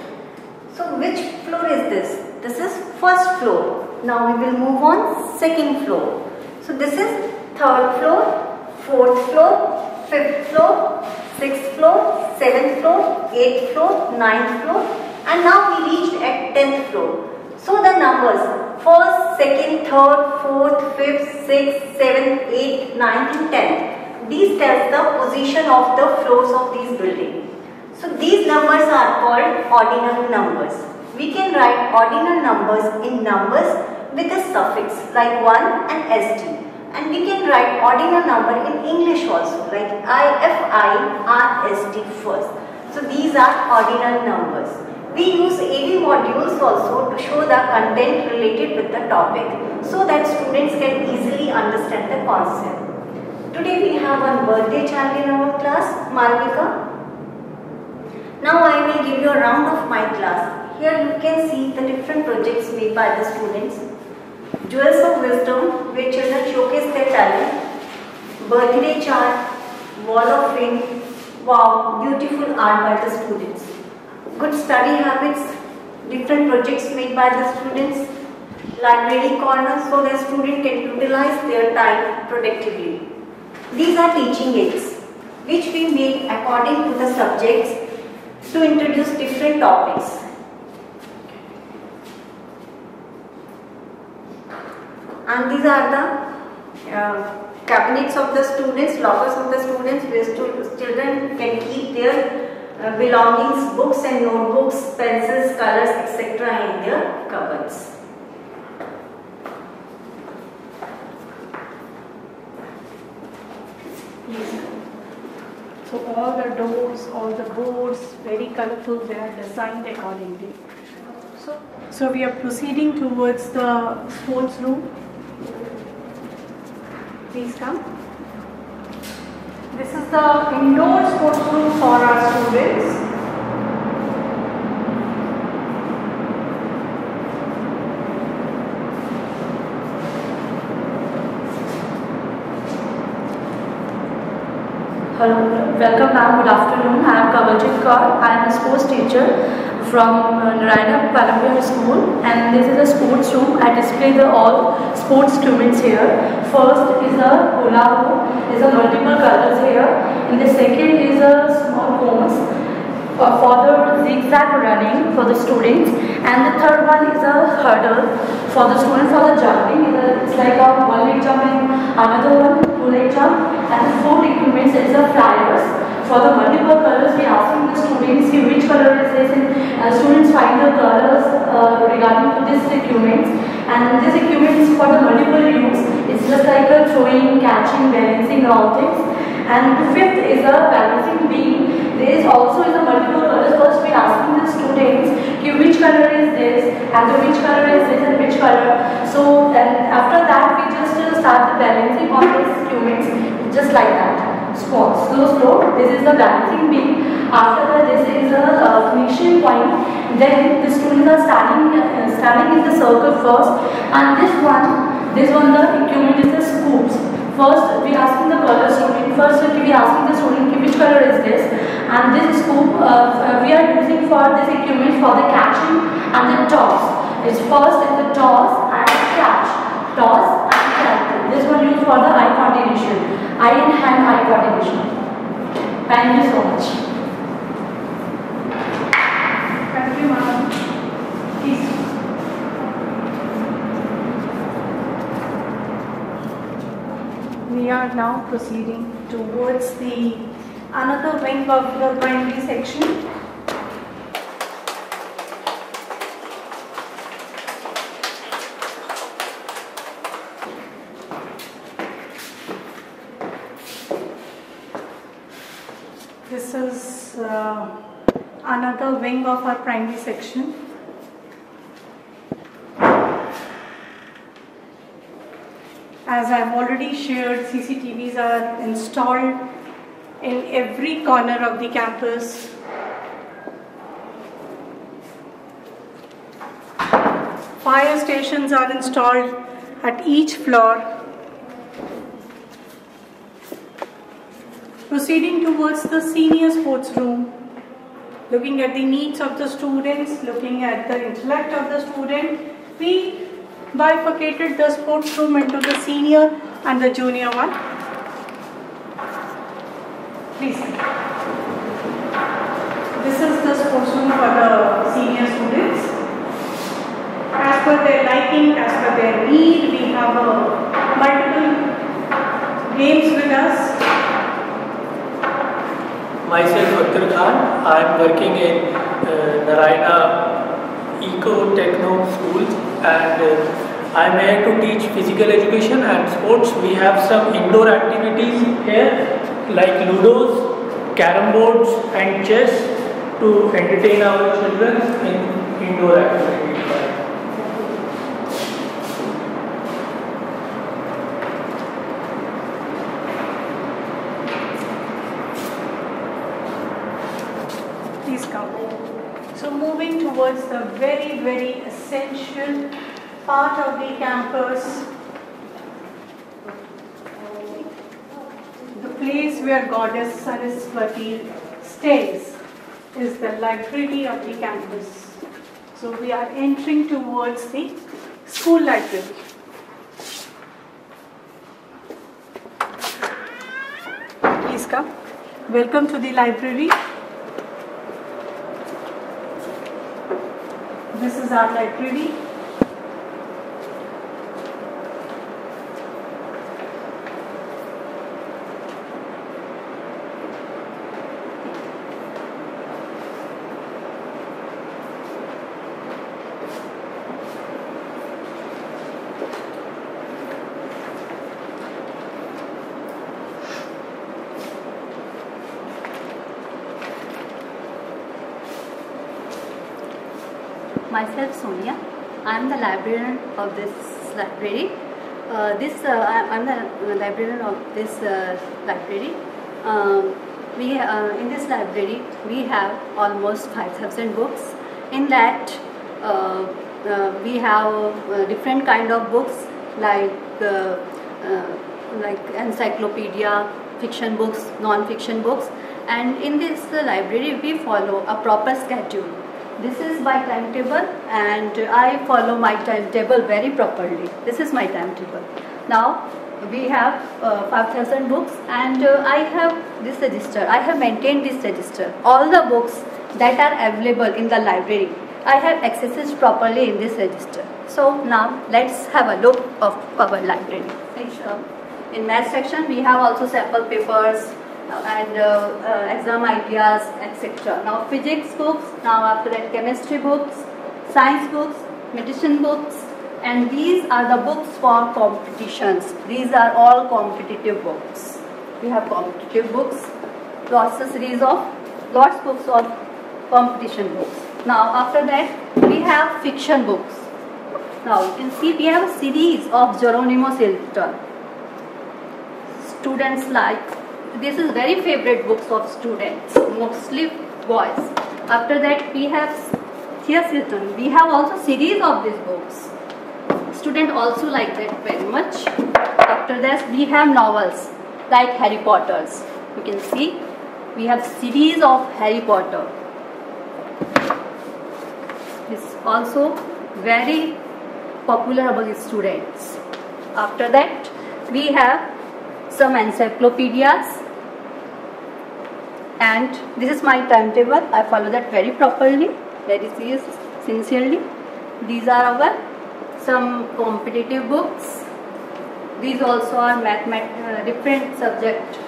So which floor is this? This is first floor. Now we will move on second floor. So this is third floor, fourth floor, fifth floor, sixth floor, seventh floor, eighth floor, ninth floor, and now we reached at 10th floor. So the numbers first, second, third, fourth, fifth, sixth, seventh, eighth, ninth and 10th. These tells the position of the floors of these buildings. So these numbers are called ordinal numbers. We can write ordinal numbers in numbers with a suffix like 1 and st. And we can write ordinal number in English also like IFI, RST first. So these are ordinal numbers. We use AV modules also to show the content related with the topic so that students can easily understand the concept. Today we have one birthday child in our class, Malvika. Now I will give you a round of my class. Here you can see the different projects made by the students. Jewels of Wisdom, where children showcase their talent. Birthday chart, wall of fame. Wow, beautiful art by the students. Good study habits, different projects made by the students. Library corner so the student can utilize their time productively. These are teaching aids. which we made according to the subjects to introduce different topics. And these are the cabinets of the students, lockers of the students, where children can keep their belongings, books and notebooks, pencils, colors, etc. in their cupboards. So all the doors, all the boards, very colorful, they are designed accordingly. So we are proceeding towards the sports room. Please come. This is the indoor sports room for our students. Hello, welcome ma'am, good afternoon. I am Kavaljit Kaur. I am a sports teacher from Narayana Palambi School, and this is a sports room. I display all sports equipments here. First is a hula hoop, is a multiple colors here. And the second is a small cones for the zigzag running for the students. And the third one is a hurdle for the students for the jumping. It's like a one-leg jump and another one two-leg jump. And the fourth equipment is a flyers. For the multiple colors, we are asking the students which color is this, and students find the colors regarding to this equipment. And this equipment is for the multiple use. It's just like a throwing, catching, balancing, all things. And the fifth is a balancing beam. There is also a multiple colors. First, we are asking the students which color is this, and which color is this, and which color. So, and after that, we just start the balancing on this equipment, just like that. Slow. This is the balancing beam. After that, this is a finishing point. Then the students are standing in the circle first. And this one, the equipment is the scoops. First, we are asking the color student. First, we are asking the student which color is this. And this scoop we are using for this equipment for the catching and the toss. It's first is the toss and catch. Toss and catch. This one used for the eye coordination. Eye and hand eye coordination. Thank you so much. Thank you, ma'am. Please. We are now proceeding towards another wing of the primary section. This is another wing of our primary section. As I have already shared, CCTVs are installed in every corner of the campus. Fire stations are installed at each floor. Proceeding towards the senior sports room, looking at the needs of the students, looking at the intellect of the student, we bifurcated the sports room into the senior and the junior one. Please. This is the sports room for the senior students. As per their liking, as per their need, we have multiple games with us. Myself, Akhtar Khan. I am working in Narayana Eco Techno School, and I am here to teach physical education and sports. We have some indoor activities here like ludos, carom boards and chess to entertain our children in indoor activities. Please come. So moving towards the very, very essential part of the campus, the place where Goddess Saraswati stays is the library of the campus. So we are entering towards the school library. Please come. Welcome to the library. This is our library. Myself Sonia. I am the librarian of this library. I am the librarian of this library. In this library we have almost 5,000 books. In that we have different kind of books like encyclopedia, fiction books, non-fiction books, and in this library we follow a proper schedule. This is my timetable and I follow my timetable very properly. This is my timetable. Now we have 5,000 books and I have this register. I have maintained this register. All the books that are available in the library, I have accessed properly in this register. So now let's have a look of our library. In math section we have also sample papers and exam ideas, etc. Now physics books, now after that chemistry books, science books, medicine books, and these are the books for competitions. These are all competitive books. We have competitive books, lots of books of competition books. Now after that we have fiction books. Now you can see we have a series of Geronimo Stilton. Students like. This is very favorite books of students, mostly boys. After that we have C.S. Hilton. We have also series of these books. Students also like that very much. After that we have novels like Harry Potter's. You can see we have series of Harry Potter. It's also very popular among students. After that we have some encyclopedias, and this is my timetable. I follow that very properly, very sincerely. These are our some competitive books. These also are different subject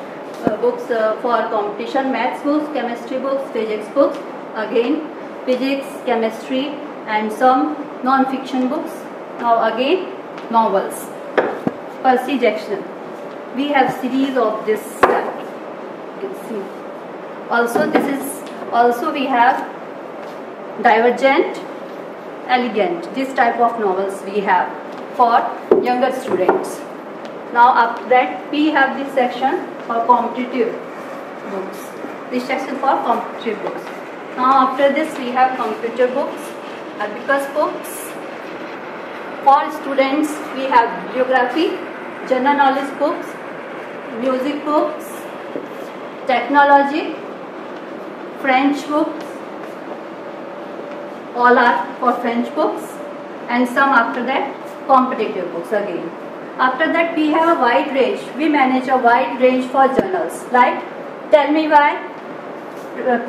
books for competition: maths books, chemistry books, physics books. Again, physics, chemistry, and some non-fiction books. Now again, novels. Percy Jackson. We have series of this. You can see. Also we have Divergent, Elegant. This type of novels we have for younger students. Now after that we have this section for competitive books. This section for competitive books. Now after this we have computer books, abacus books. For students we have geography, general knowledge books, music books, technology, French books, all are for French books, and some after that competitive books again. After that we have a wide range. We manage a wide range for journals like Tell Me Why,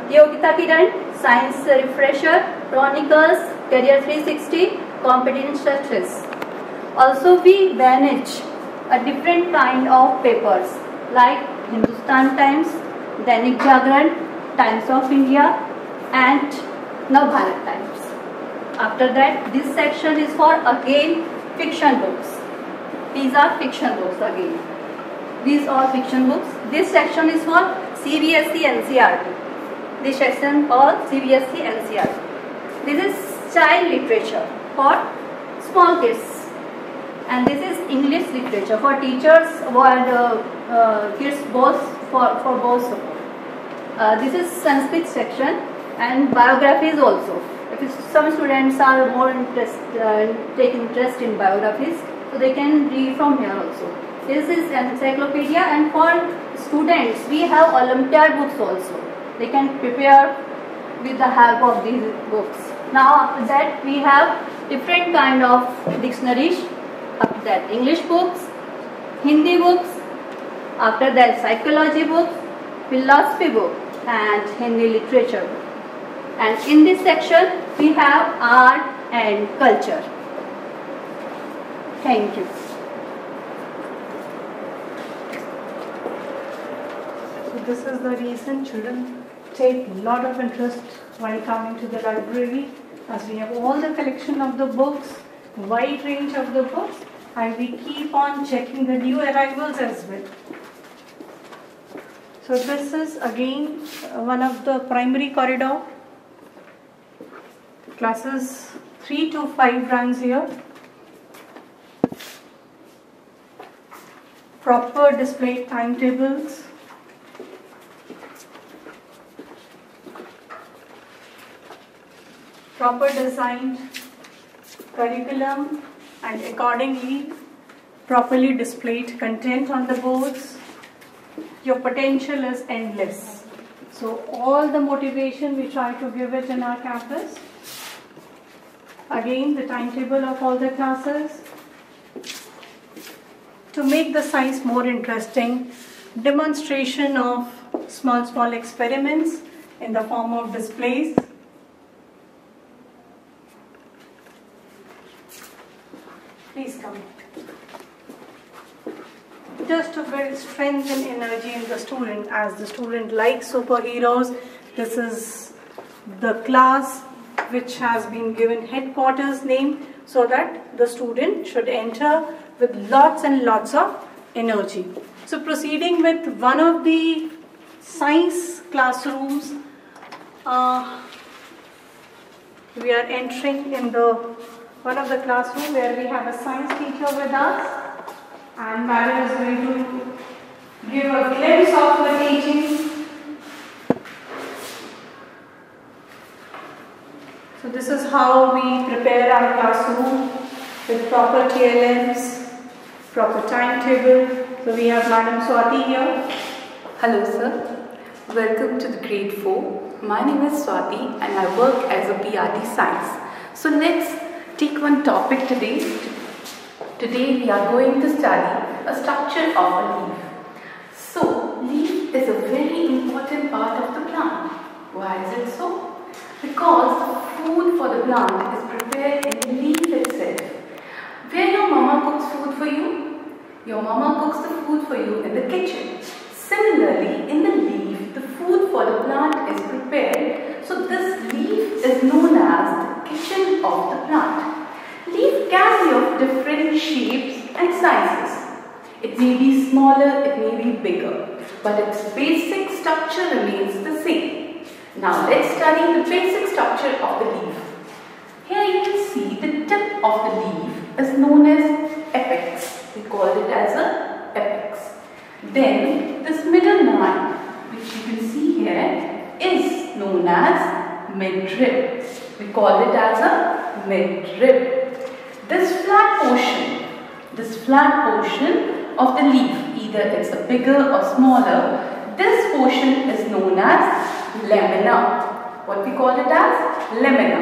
Yogita Kiran, Science Refresher, Chronicles, Career 360, Competence Success. Also we manage a different kind of papers like Hindustan Times, Dainik Jagran, Times of India, and Navbharat Times. After that this section is for again fiction books. These are fiction books again. These are fiction books. This section is for CBSE NCERT. This section for CBSE NCERT. This is child literature for small kids, and this is English literature for teachers and kids both for both. This is Sanskrit section and biographies also. If some students are more take interest in biographies, so they can read from here also. This is encyclopedia, and for students we have Olympiad books also. They can prepare with the help of these books. Now after that we have different kind of dictionaries. After that English books, Hindi books, after that psychology books, philosophy book and Hindi literature book. And in this section we have art and culture. Thank you. So this is the reason children take a lot of interest while coming to the library, as we have all the collection of the books, wide range of the books, and we keep on checking the new arrivals as well. So this is again one of the primary corridor. Classes 3 to 5 runs here. Proper displayed timetables. Proper designed curriculum and accordingly properly displayed content on the boards. Your potential is endless. So all the motivation we try to give it in our campus. Again, the timetable of all the classes. To make the science more interesting, demonstration of small experiments in the form of displays. Please come. Just to build strength and energy in the student, as the student likes superheroes. This is the class which has been given headquarters name, so that the student should enter with lots and lots of energy. So proceeding with one of the science classrooms, we are entering in one of the classrooms where we have a science teacher with us, and Madam is going to give a glimpse of the teaching. So this is how we prepare our classroom with proper TLMs, proper timetable. So we have Madam Swati here. Hello sir, welcome to the grade 4. My name is Swati and I work as a PRT Science. So let's take one topic today. Today we are going to study a structure of a leaf. So leaf is a very important part of the plant. Why is it so? Because the food for the plant is prepared in the leaf itself. Where your mama cooks food for you? Your mama cooks the food for you in the kitchen. Similarly, in the leaf, the food for the plant is prepared. So this leaf is known as the kitchen of the plant. Leaf can be of different shapes and sizes. It may be smaller, it may be bigger, but its basic structure remains the same. Now let's study the basic structure of the leaf. Here you can see the tip of the leaf is known as apex. We call it as a apex. Then this middle line, which you can see here, is known as midrib. We call it as a midrib. This flat portion of the leaf, either it's a bigger or smaller, this portion is known as lamina. What we call it as lamina.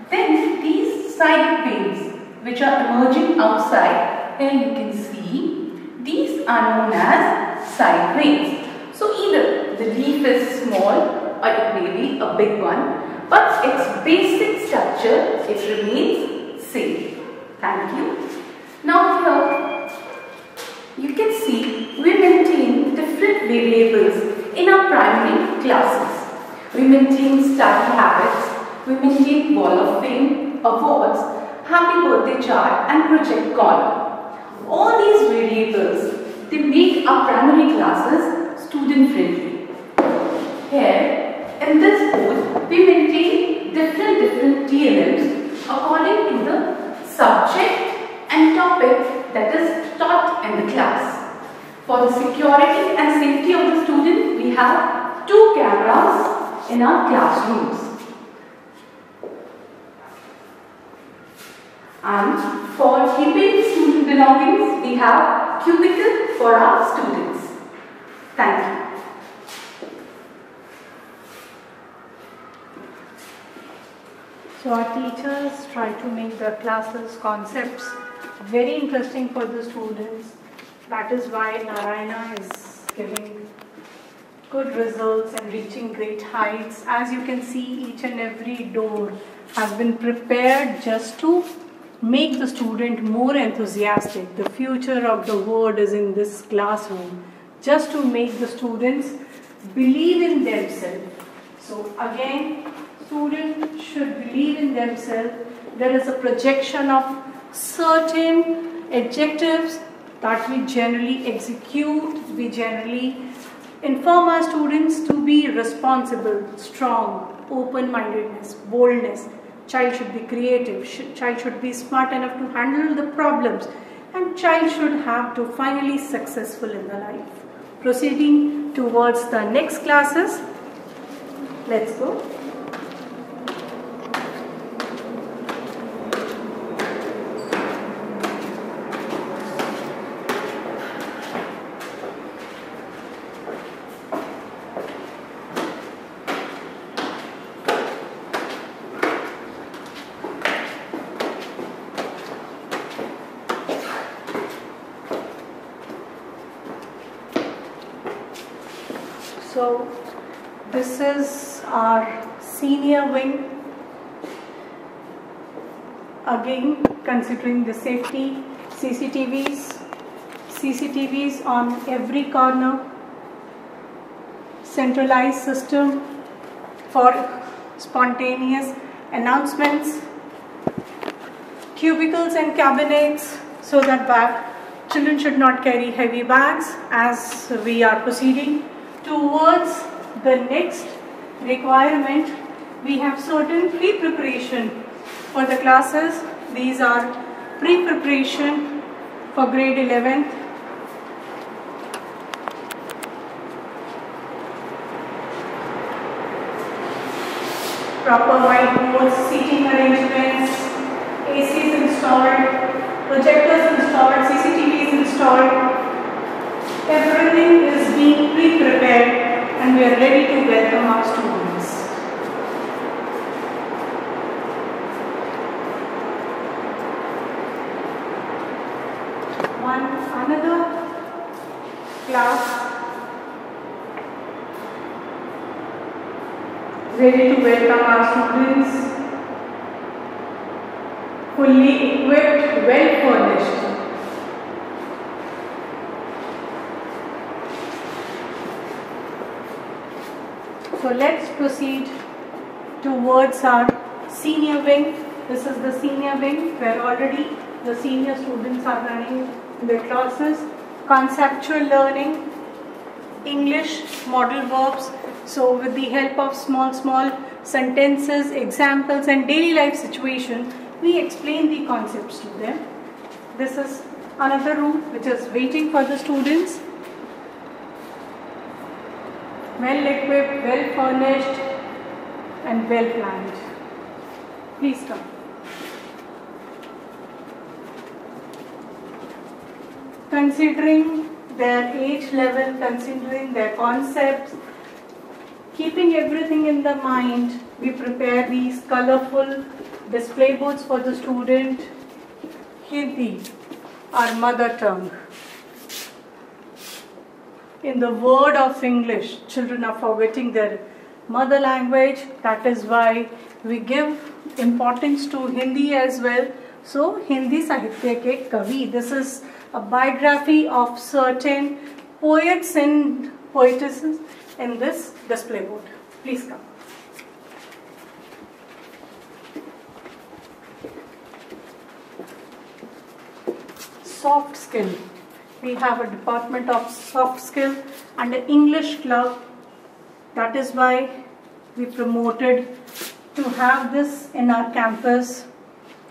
Then these side veins which are emerging outside, here you can see, these are known as side veins. So either the leaf is small or it may be a big one, but its basic structure, it remains same. Thank you. Now here you can see we maintain different variables in our primary classes. We maintain study habits, we maintain wall of fame, awards, happy birthday chart and project column. All these variables, they make our primary classes student friendly. Here in this board, we maintain different TLMs according to the subject and topic that is taught in the class. For the security and safety of the student, we have 2 cameras in our classrooms. And for keeping student belongings, we have cubicle for our students. Thank you. So our teachers try to make the classes concepts very interesting for the students. That is why Narayana is giving good results and reaching great heights. As you can see, each and every door has been prepared just to make the student more enthusiastic. The future of the world is in this classroom, just to make the students believe in themselves. So again, students should believe in themselves. There is a projection of certain adjectives that we generally execute. We generally inform our students to be responsible, strong, open-mindedness, boldness. Child should be creative, child should be smart enough to handle the problems, and child should have to finally successful in the life. Proceeding towards the next classes, let's go. So this is our senior wing. Again, considering the safety, CCTVs on every corner, centralized system for spontaneous announcements, cubicles and cabinets so that children should not carry heavy bags. As we are proceeding towards the next requirement, we have certain pre-preparation for the classes. These are pre-preparation for grade 11th. Proper whiteboards, seating arrangements, ACs installed, projectors installed, CCTVs installed. Everything is being pre-prepared and we are ready to welcome our students. Another class ready to welcome our students, fully equipped, well furnished. So let's proceed towards our senior wing. This is the senior wing where already the senior students are running their classes. Conceptual learning, English model verbs. So with the help of small sentences, examples and daily life situation, we explain the concepts to them. This is another room which is waiting for the students. Well equipped, well furnished and well planned. Please come. Considering their age level, considering their concepts, keeping everything in the mind, we prepare these colorful display boards for the student. Hindi, our mother tongue. In the word of English, children are forgetting their mother language. That is why we give importance to Hindi as well. So, Hindi Sahitya ke Kavi. This is a biography of certain poets and poetesses in this display board. Please come. Soft skill. We have a department of soft skill and an English club. That is why we promoted to have this in our campus.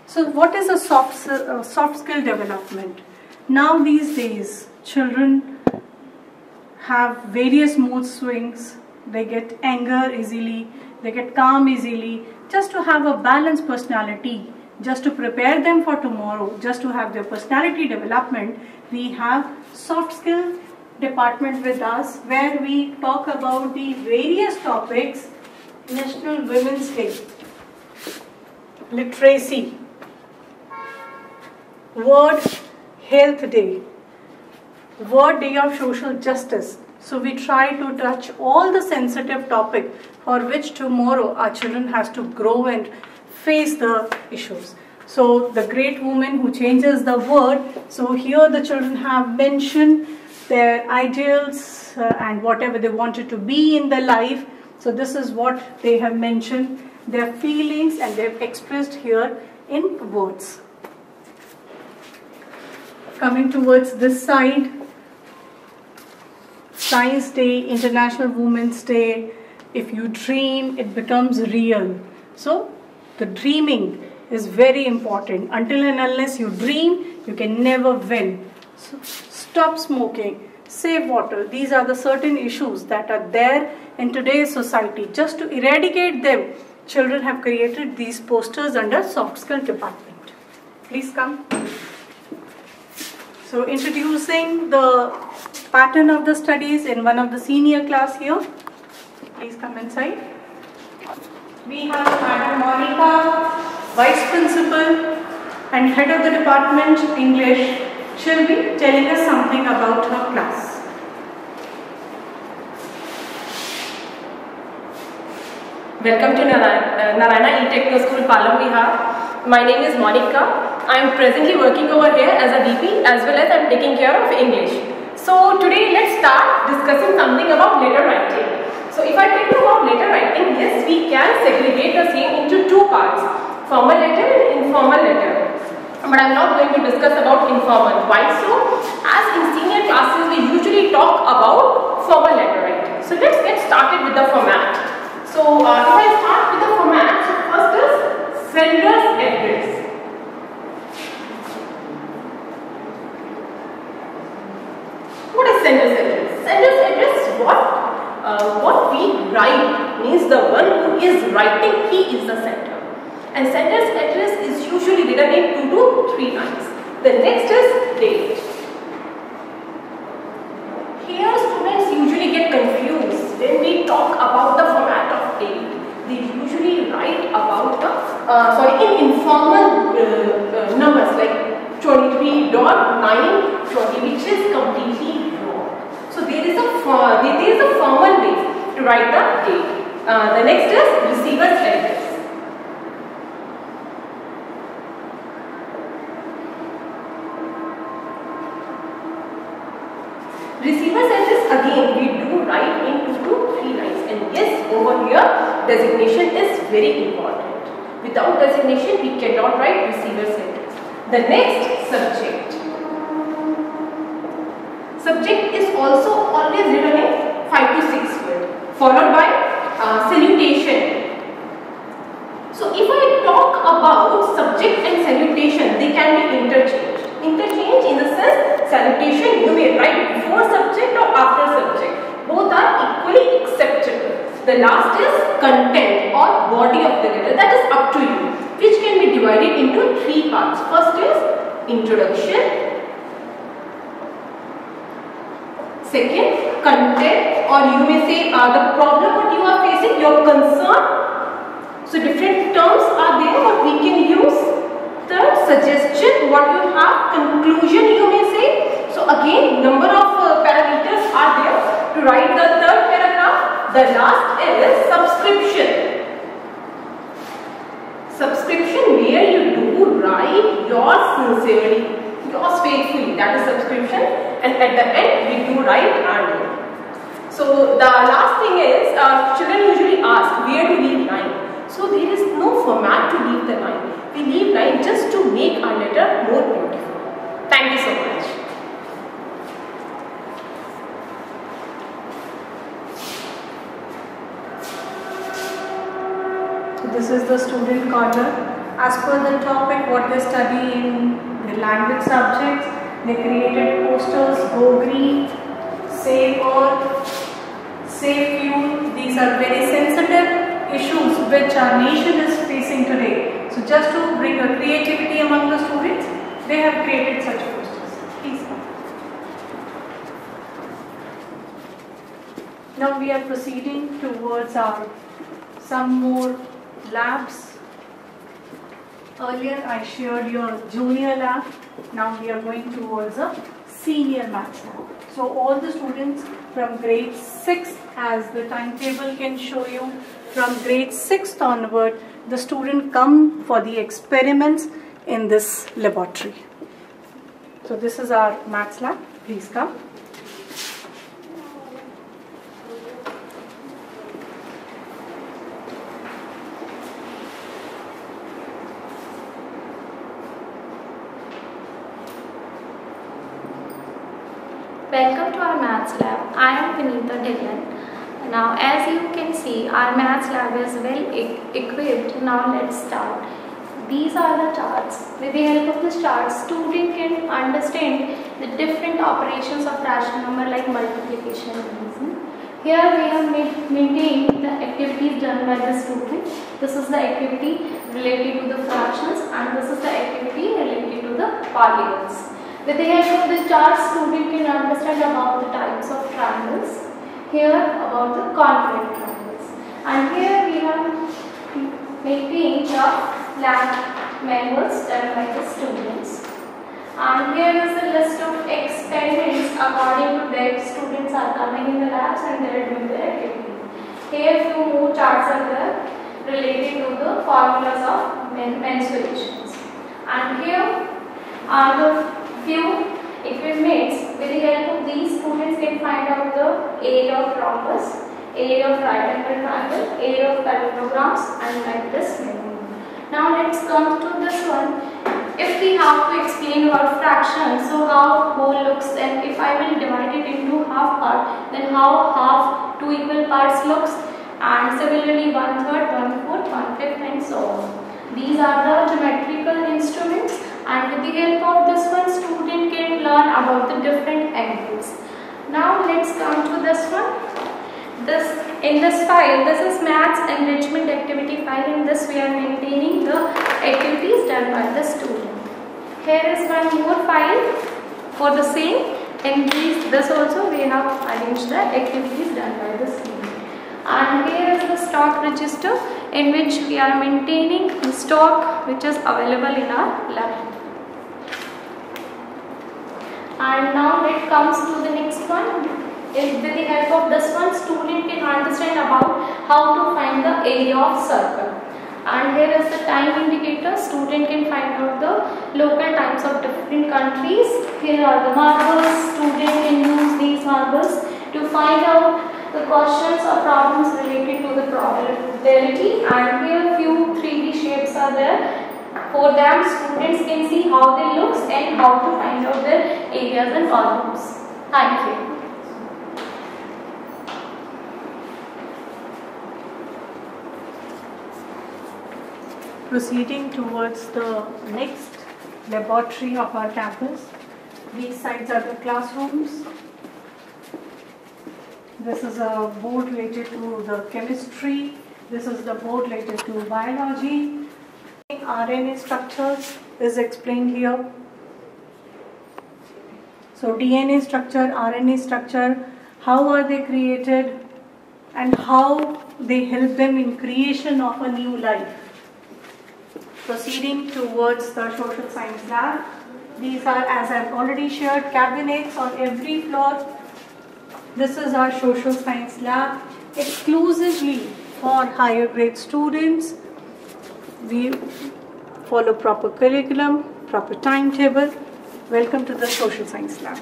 So what is a soft skill development? Now these days, children have various mood swings. They get anger easily, they get calm easily. Just to have a balanced personality, just to prepare them for tomorrow, just to have their personality development, we have soft skill department with us where we talk about the various topics. National Women's Day, literacy, World Health Day, World Day of Social Justice, So we try to touch all the sensitive topic for which tomorrow our children has to grow and face the issues. So the great woman who changes the world. So here the children have mentioned their ideals and whatever they wanted to be in their life. So this is what they have mentioned, their feelings, and they've expressed here in words. Coming towards this side, Science Day, International Women's Day. If you dream, it becomes real. So the dreaming is very important. Until and unless you dream, you can never win. So stop smoking, save water. These are the certain issues that are there in today's society. Just to eradicate them, children have created these posters under soft skill department. Please come. So introducing the pattern of the studies in one of the senior class here. Please come inside. We have Madam Monica, Vice Principal and Head of the Department English. She'll be telling us something about her class. Welcome to Narayana E-Techno School, Palam Vihar. My name is Monica. I am presently working over here as a VP as well as I am taking care of English. So today let's start discussing something about letter writing. So if I tell you about letter writing, yes, we can segregate the same into two parts, formal letter and informal letter. But I am not going to discuss about informal. Why so? As in senior classes we usually talk about formal letter writing. So let's get started with the format. So if I start with the format, so first is sender's address. What is sender's address? Sender's address is what we write means the one who is writing, he is the sender. And sender's address is usually written in 2 to 3 lines. The next is date. Here students usually get confused when we talk about the format of date. They usually write about the in informal numbers like 23.920, which is completely wrong. So there is a formal way to write the date. The next is receiver's address. Receiver's address again we do write in 2 to 3 lines, and yes, over here designation is very important. Without designation we cannot write receiver's address. The next, subject. Subject is also always written in 5 to 6 words, followed by salutation. So if I talk about subject and salutation, they can be interchanged. Interchange in the sense, salutation you may write before subject or after subject. Both are equally acceptable. The last is content or body of the letter, that is up to you, which can be divided into 3 parts. First is introduction. Second, content, or you may say the problem what you are facing, your concern. So different terms are there what we can use. Third, suggestion, what you have, conclusion you may say. So again, number of parameters are there to write the third paragraph. The last is subscription. Subscription where you do write yours sincerely, yours faithfully, that is subscription, and at the end we do write and. So the last thing is, children usually ask where to leave line. So there is no format to leave the line. We leave line just to make our letter more beautiful. Thank you so much. This is the student corner. As per the topic what they study in the language subjects, they created posters, Go Green, Save Earth, Save Fuel. These are very sensitive issues which our nation is facing today. So just to bring a creativity among the students, they have created such posters. Please come. Now we are proceeding towards some more labs. Earlier I shared your junior lab. Now we are going towards a senior maths lab. So all the students from grade 6, as the timetable can show you. From grade 6th onward, the student come for the experiments in this laboratory. So this is our maths lab. Please come. Welcome to our maths lab. I am Vinita Dhillon. Now, as you can see, our maths lab is well equipped. Now let's start. These are the charts. With the help of this chart, student can understand the different operations of rational number like multiplication and division. Here we have maintained the activities done by the student. This is the activity related to the fractions and this is the activity related to the polygons. With the help of the chart, student can understand about the types of triangles. Here about the congruent triangles. And here we have maintained the lab members done by the students. And here is the list of experiments according to that students are coming in the labs and they are doing their activity. Here few more charts are there related to the formulas of mensuration. And here are the few equipments. With the help of these, students can find out the area of rhombus, area of right angle triangle, area of parallelograms, and like this many. Now let's come to this one. If we have to explain about fractions, so how whole looks, and if I will divide it into half part, then how half two equal parts looks, and similarly 1/3, 1/4, 1/5, and so on. These are the geometrical instruments, and with the help of this one, student can learn about the different angles. Now let's come to this one. In this file, this is maths enrichment activity file. In this we are maintaining the activities done by the student. Here is one more file for the same. In this also we have arranged the activities done by the student. And here is the stock register in which we are maintaining the stock which is available in our lab. And now it comes to the next one. With the help of this one, student can understand about how to find the area of circle. And here is the time indicator. Student can find out the local times of different countries. Here are the marbles. Student can use these marbles to find out the questions or problems related to the probability. And here few 3D shapes are there. For them, students can see how they look and how to find out their areas and volumes. Thank you. Proceeding towards the next laboratory of our campus. These sides are the classrooms. This is a board related to the chemistry. This is the board related to biology. RNA structures is explained here. So DNA structure, RNA structure, how are they created and how they help them in creation of a new life. Proceeding towards the social science lab. These are, as I've already shared, cabinets on every floor. This is our social science lab, exclusively for higher grade students. We follow proper curriculum, proper timetable. Welcome to the social science lab.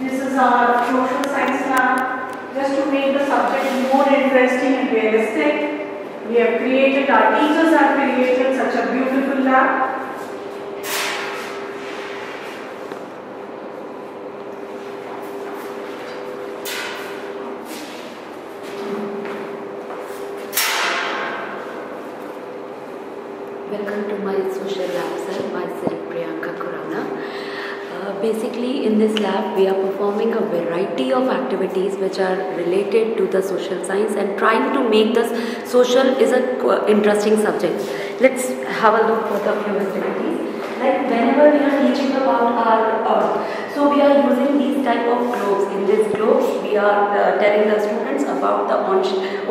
This is our social science lab. Just to make the subject more interesting and realistic, we have created, our teachers have created such a beautiful lab. Welcome to my social lab, sir. Myself, Priyanka Khurana. Basically, in this lab, we are performing a variety of activities which are related to the social science and trying to make this social is an interesting subject. Let's have a look at the few activities. Like whenever we are teaching about our Earth, so we are using these type of globes. In this globes, we are telling the students about the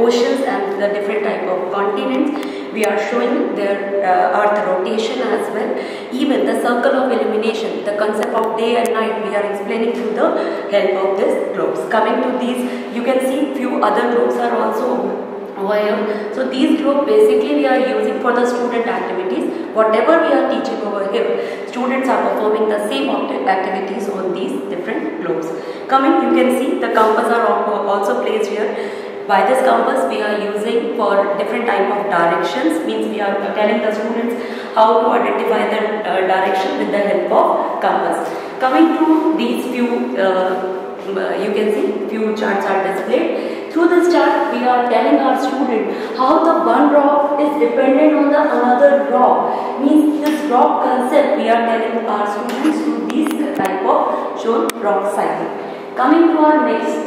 oceans and the different type of continents. we are showing their earth rotation as well. Even the circle of illumination, the concept of day and night, we are explaining through the help of these globes. Coming to these, you can see few other globes are also over here. So these globes basically we are using for the student activities. Whatever we are teaching over here, students are performing the same activities on these different globes. Coming, you can see the compass are also placed here. By this compass we are using for different type of directions, means we are telling the students how to identify the direction with the help of compass. Coming to these few, you can see few charts are displayed. Through this chart, we are telling our student how the one rock is dependent on the another rock. Means this rock concept we are telling our students through these type of shown rock cycle. Coming to our next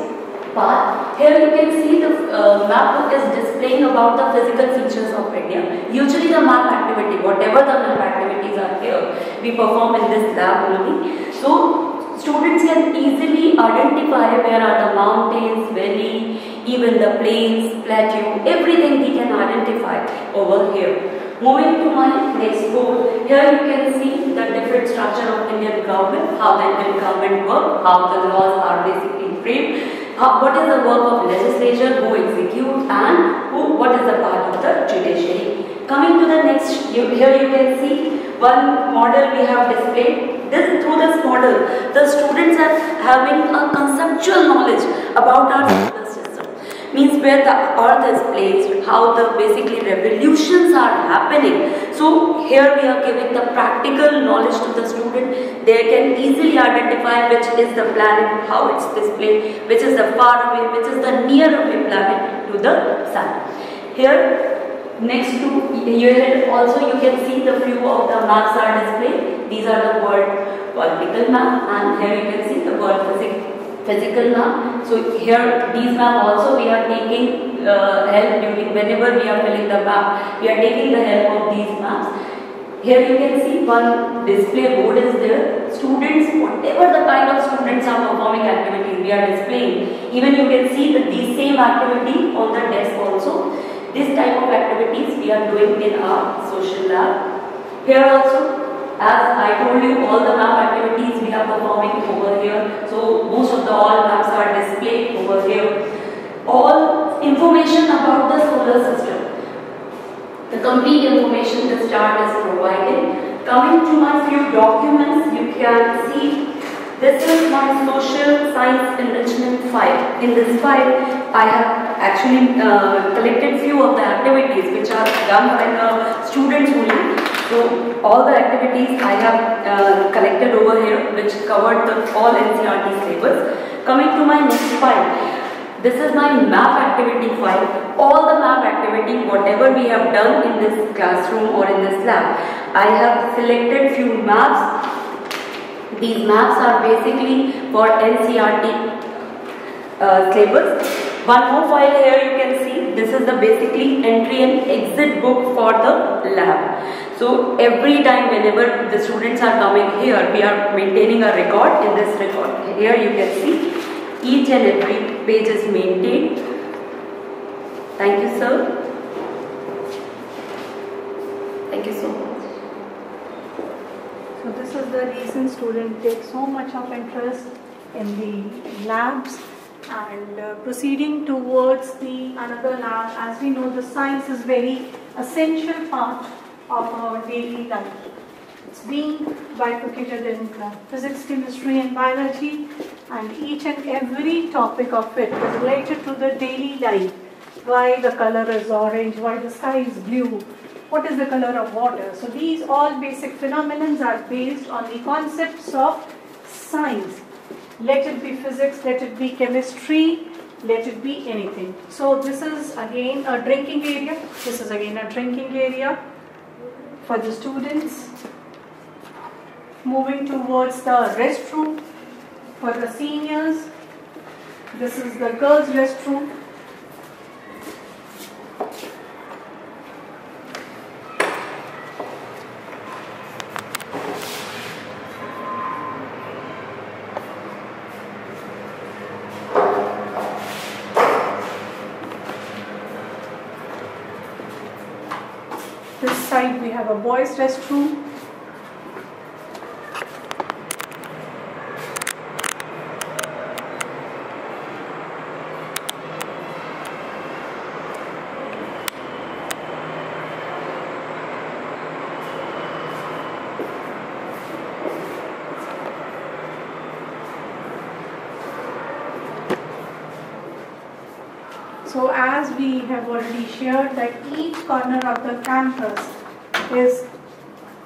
part, here you can see the map book is displaying about the physical features of India. Usually the map activity, whatever the map activities are here, we perform in this lab only. So students can easily identify where are the mountains, valley, even the plains, plateau, everything we can identify over here. Moving to my next board, here you can see the different structure of Indian government, how the Indian government works, how the laws are basically framed, what is the work of legislature, who executes, and what is the part of the judiciary. Coming to the next, here you can see one model we have displayed. Through this model, the students are having a conceptual knowledge about our solar system. Means where the earth is placed, how the basically revolutions are happening. So here we are giving the practical knowledge to the student. They can easily identify which is the planet, how it's displayed, which is the far away, which is the near away planet to the sun. Here next to here also you can see the few of the maps are displayed. These are the world political map, and here you can see the world physical map. So here these map also we are taking help during whenever we are filling the map. We are taking the help of these maps. Here you can see one display board is there. Students, whatever the kind of students are performing activities, we are displaying. Even you can see that these same activity on the desk also. This type of activities we are doing in our social lab. Here also, as I told you, all the map activities we are performing over here. So most of the all maps are displayed over here. All information about the solar system. The complete information this chart is provided. Coming to my few documents, you can see this is my social science enrichment file. In this file, I have actually collected few of the activities which are done by the students only. So all the activities I have collected over here, which covered the all NCERT syllabus. Coming to my next file. This is my map activity file. All the map activity, whatever we have done in this classroom or in this lab, I have selected few maps. These maps are basically for NCERT syllabus. One more file here you can see. This is the basically entry and exit book for the lab. So every time whenever the students are coming here, we are maintaining a record. In this record, here you can see each and every page is maintained. Thank you, sir. Thank you so much. So this is the reason students take so much of interest in the labs and proceeding towards the another lab. As we know, the science is very essential part of our daily life. It's being bifurcated in physics, chemistry and biology, and each and every topic of it is related to the daily life. Why the color is orange, why the sky is blue, what is the color of water. So these all basic phenomena are based on the concepts of science. Let it be physics, let it be chemistry, let it be anything. So this is again a drinking area. This is again a drinking area for the students. Moving towards the restroom for the seniors. This is the girls' restroom. side we have a boys restroom. So as we have already shared that each corner of the campus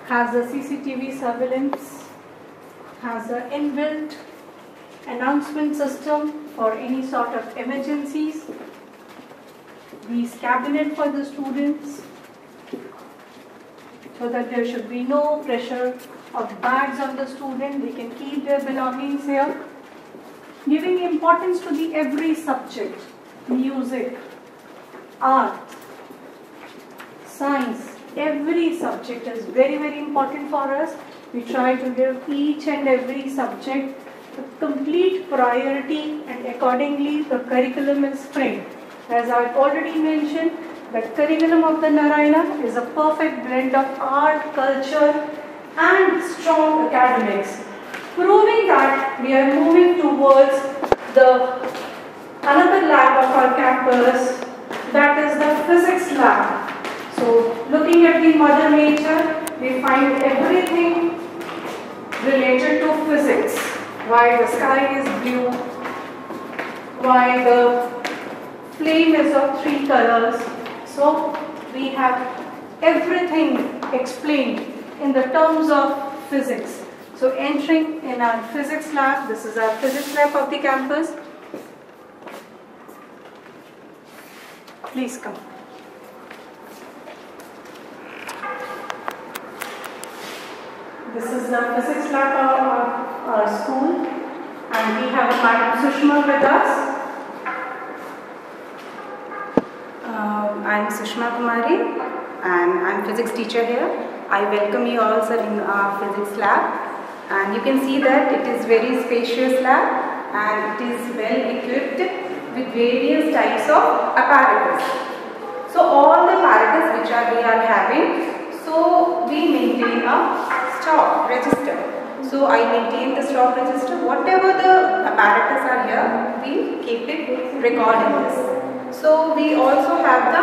has a CCTV surveillance, has an inbuilt announcement system for any sort of emergencies, these cabinet for the students, so that there should be no pressure of bags on the student, they can keep their belongings here, giving importance to the every subject. Music, art, science, every subject is very, very important for us. We try to give each and every subject a complete priority, and accordingly the curriculum is framed. As I've already mentioned, the curriculum of the Narayana is a perfect blend of art, culture and strong academics, proving that we are moving towards another lab of our campus, that is the physics lab. So looking at the Mother Nature, we find everything related to physics. Why the sky is blue, why the flame is of 3 colors. So we have everything explained in the terms of physics. So entering in our physics lab, this is our physics lab of the campus. Please come. This is the physics lab of our school, and we have Madam Sushma with us. I am Sushma Kumari and I am physics teacher here. I welcome you all, sir, in our physics lab. And you can see that it is very spacious lab and it is well equipped with various types of apparatus. So all the apparatus which we are having, so we maintain a stock register. So I maintain the stock register. Whatever the apparatus are here, we keep it recording this. So we also have the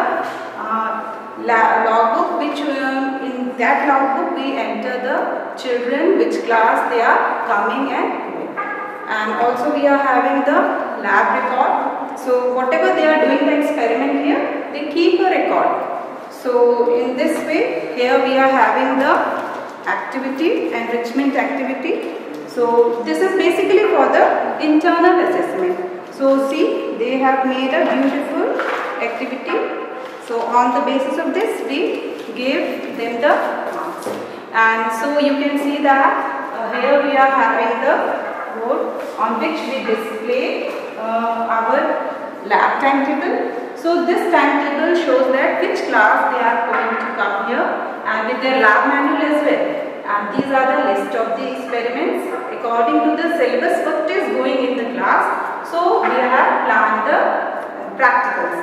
logbook, which in that logbook we enter the children, which class they are coming and also we are having the lab record. So whatever they are doing the experiment here, they keep a record. So in this way, here we are having the activity, enrichment activity. So this is basically for the internal assessment. So see, they have made a beautiful activity. So on the basis of this, we give them the marks. And so you can see that here we are having the board on which we display our lab timetable. So this timetable shows that which class they are going to come here and with their lab manual as well. And these are the list of the experiments according to the syllabus what is going in the class. So we have planned the practicals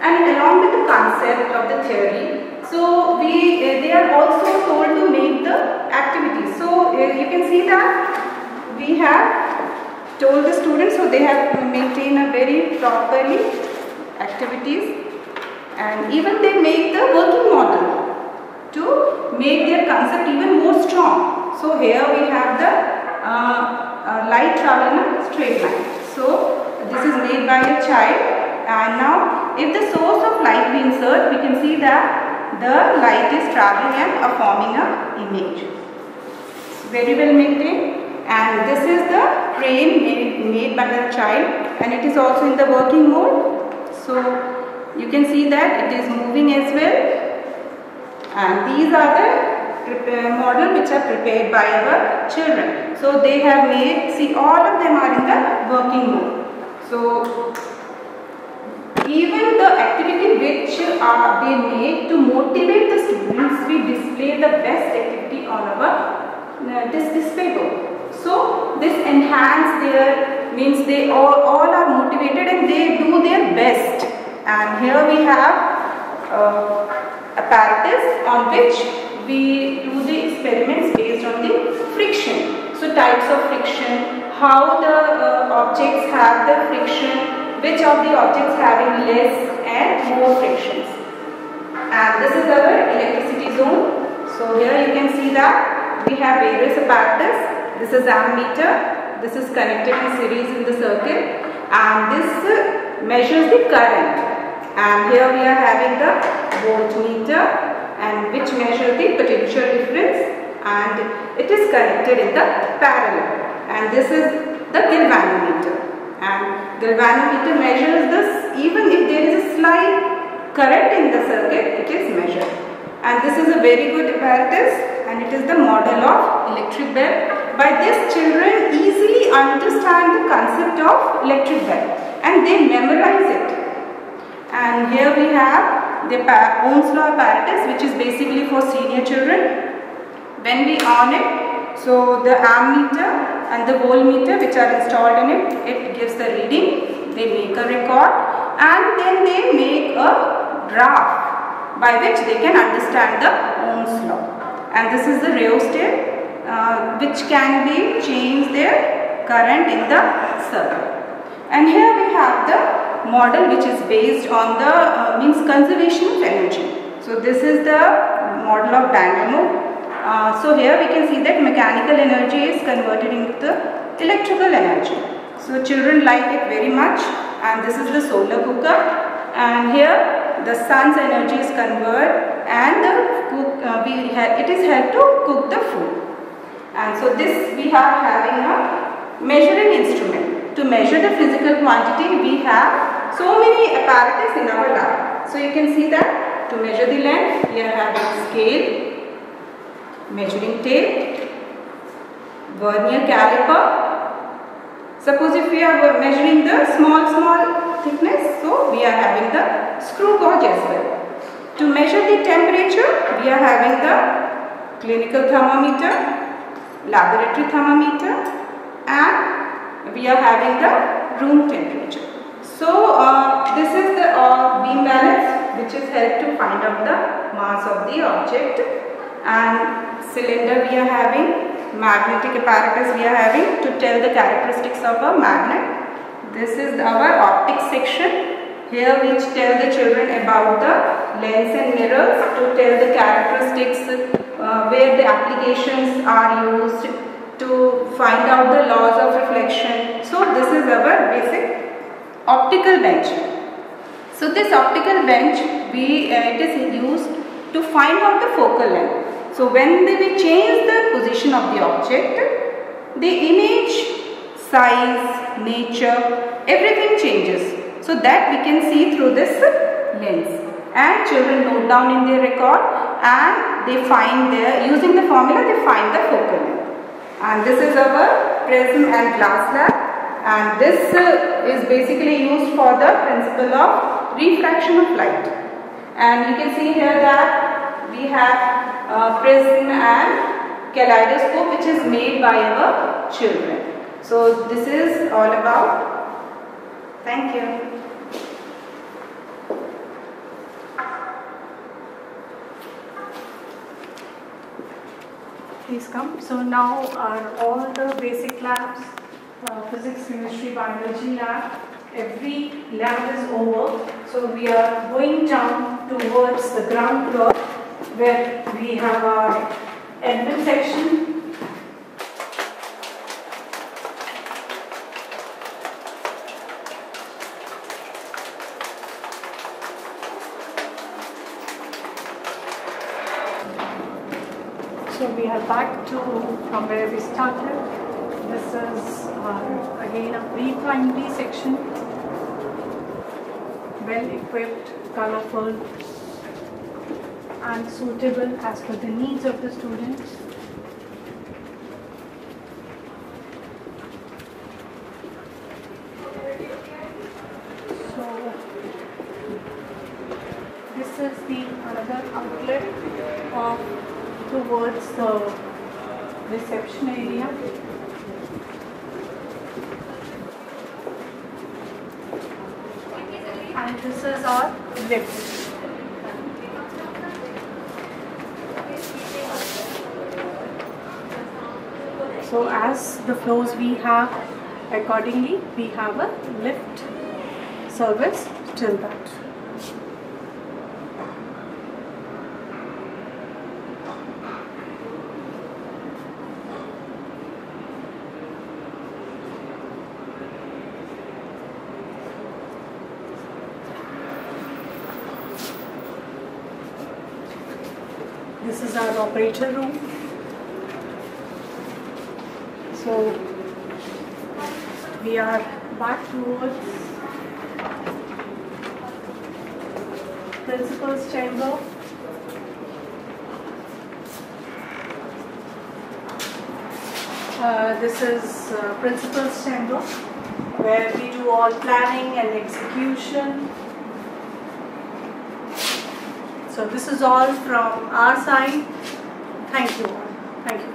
and along with the concept of the theory. So they are also told to make the activities. So you can see that we have told the students, so they have to maintain a very properly activities, and even they make the working model to make their concept even more strong. So here we have the light travel in a straight line. So this is made by a child, and now if the source of light we insert, we can see that the light is traveling and forming an image. Very well maintained. And this is the frame made by the child, and it is also in the working mode. So you can see that it is moving as well. And these are the model which are prepared by our children. So they have made, see, all of them are in the working mode. So even the activity which they make to motivate the students, we display the best activity on our display board. So this enhance their, means they all are motivated and they do their best. And here we have apparatus on which we do the experiments based on the friction. So types of friction, how the objects have the friction, which of the objects having less and more frictions. And this is our electricity zone. So here you can see that we have various apparatus. This is ammeter. This is connected in series in the circuit, and this measures the current. And here we are having the voltmeter, and which measures the potential difference, and it is connected in the parallel. And this is the galvanometer, and galvanometer measures this even if there is a slight current in the circuit, it is measured. And this is a very good apparatus, and it is the model of electric bell. By this, children easily understand the concept of electric bell and they memorize it. And here we have the Ohm's law apparatus, which is basically for senior children. When we on it, so the ammeter and the voltmeter which are installed in it, it gives the reading, they make a record, and then they make a graph by which they can understand the Ohm's law. And this is the rheostat, which can be changed their current in the circuit. And here we have the model which is based on the means conservation of energy. So this is the model of dynamo. So here we can see that mechanical energy is converted into electrical energy. So children like it very much. And this is the solar cooker. And here the sun's energy is converted, and it is helped to cook the food. And so this we are having a measuring instrument. To measure the physical quantity, we have so many apparatus in our lab. So you can see that to measure the length, we are having scale, measuring tape, vernier caliper. Suppose if we are measuring the small thickness, so we are having the screw gauge as well. To measure the temperature, we are having the clinical thermometer, laboratory thermometer, and we are having the room temperature. So this is the beam balance, which is helped to find out the mass of the object. And cylinder we are having, magnetic apparatus we are having to tell the characteristics of a magnet. This is our optics section. Here we tell the children about the lens and mirrors to tell the characteristics, where the applications are used to find out the laws of reflection. So this is our basic optical bench. So this optical bench, it is used to find out the focal length. So when we change the position of the object, the image, size, nature, everything changes. So that we can see through this lens. And children note down in their record, and they find using the formula, they find the focal length. And this is our prism and glass lab. And this is basically used for the principle of refraction of light. And you can see here that we have prism and kaleidoscope, which is made by our children. So this is all about. Thank you. Please come. So now are all the basic labs, physics, chemistry, biology lab, every lab is over. So we are going down towards the ground floor, where we have our admin section. So we are back to from where we started. This is again a pre-primary section, well equipped, colorful, and suitable as per the needs of the students. So this is the another outlet towards the reception area. And this is our lift. So as the floors we have, accordingly we have a lift service till that. This is our operator room. So we are back towards principal's chamber. This is principal's chamber where we do all planning and execution. So this is all from our side. Thank you all. Thank you.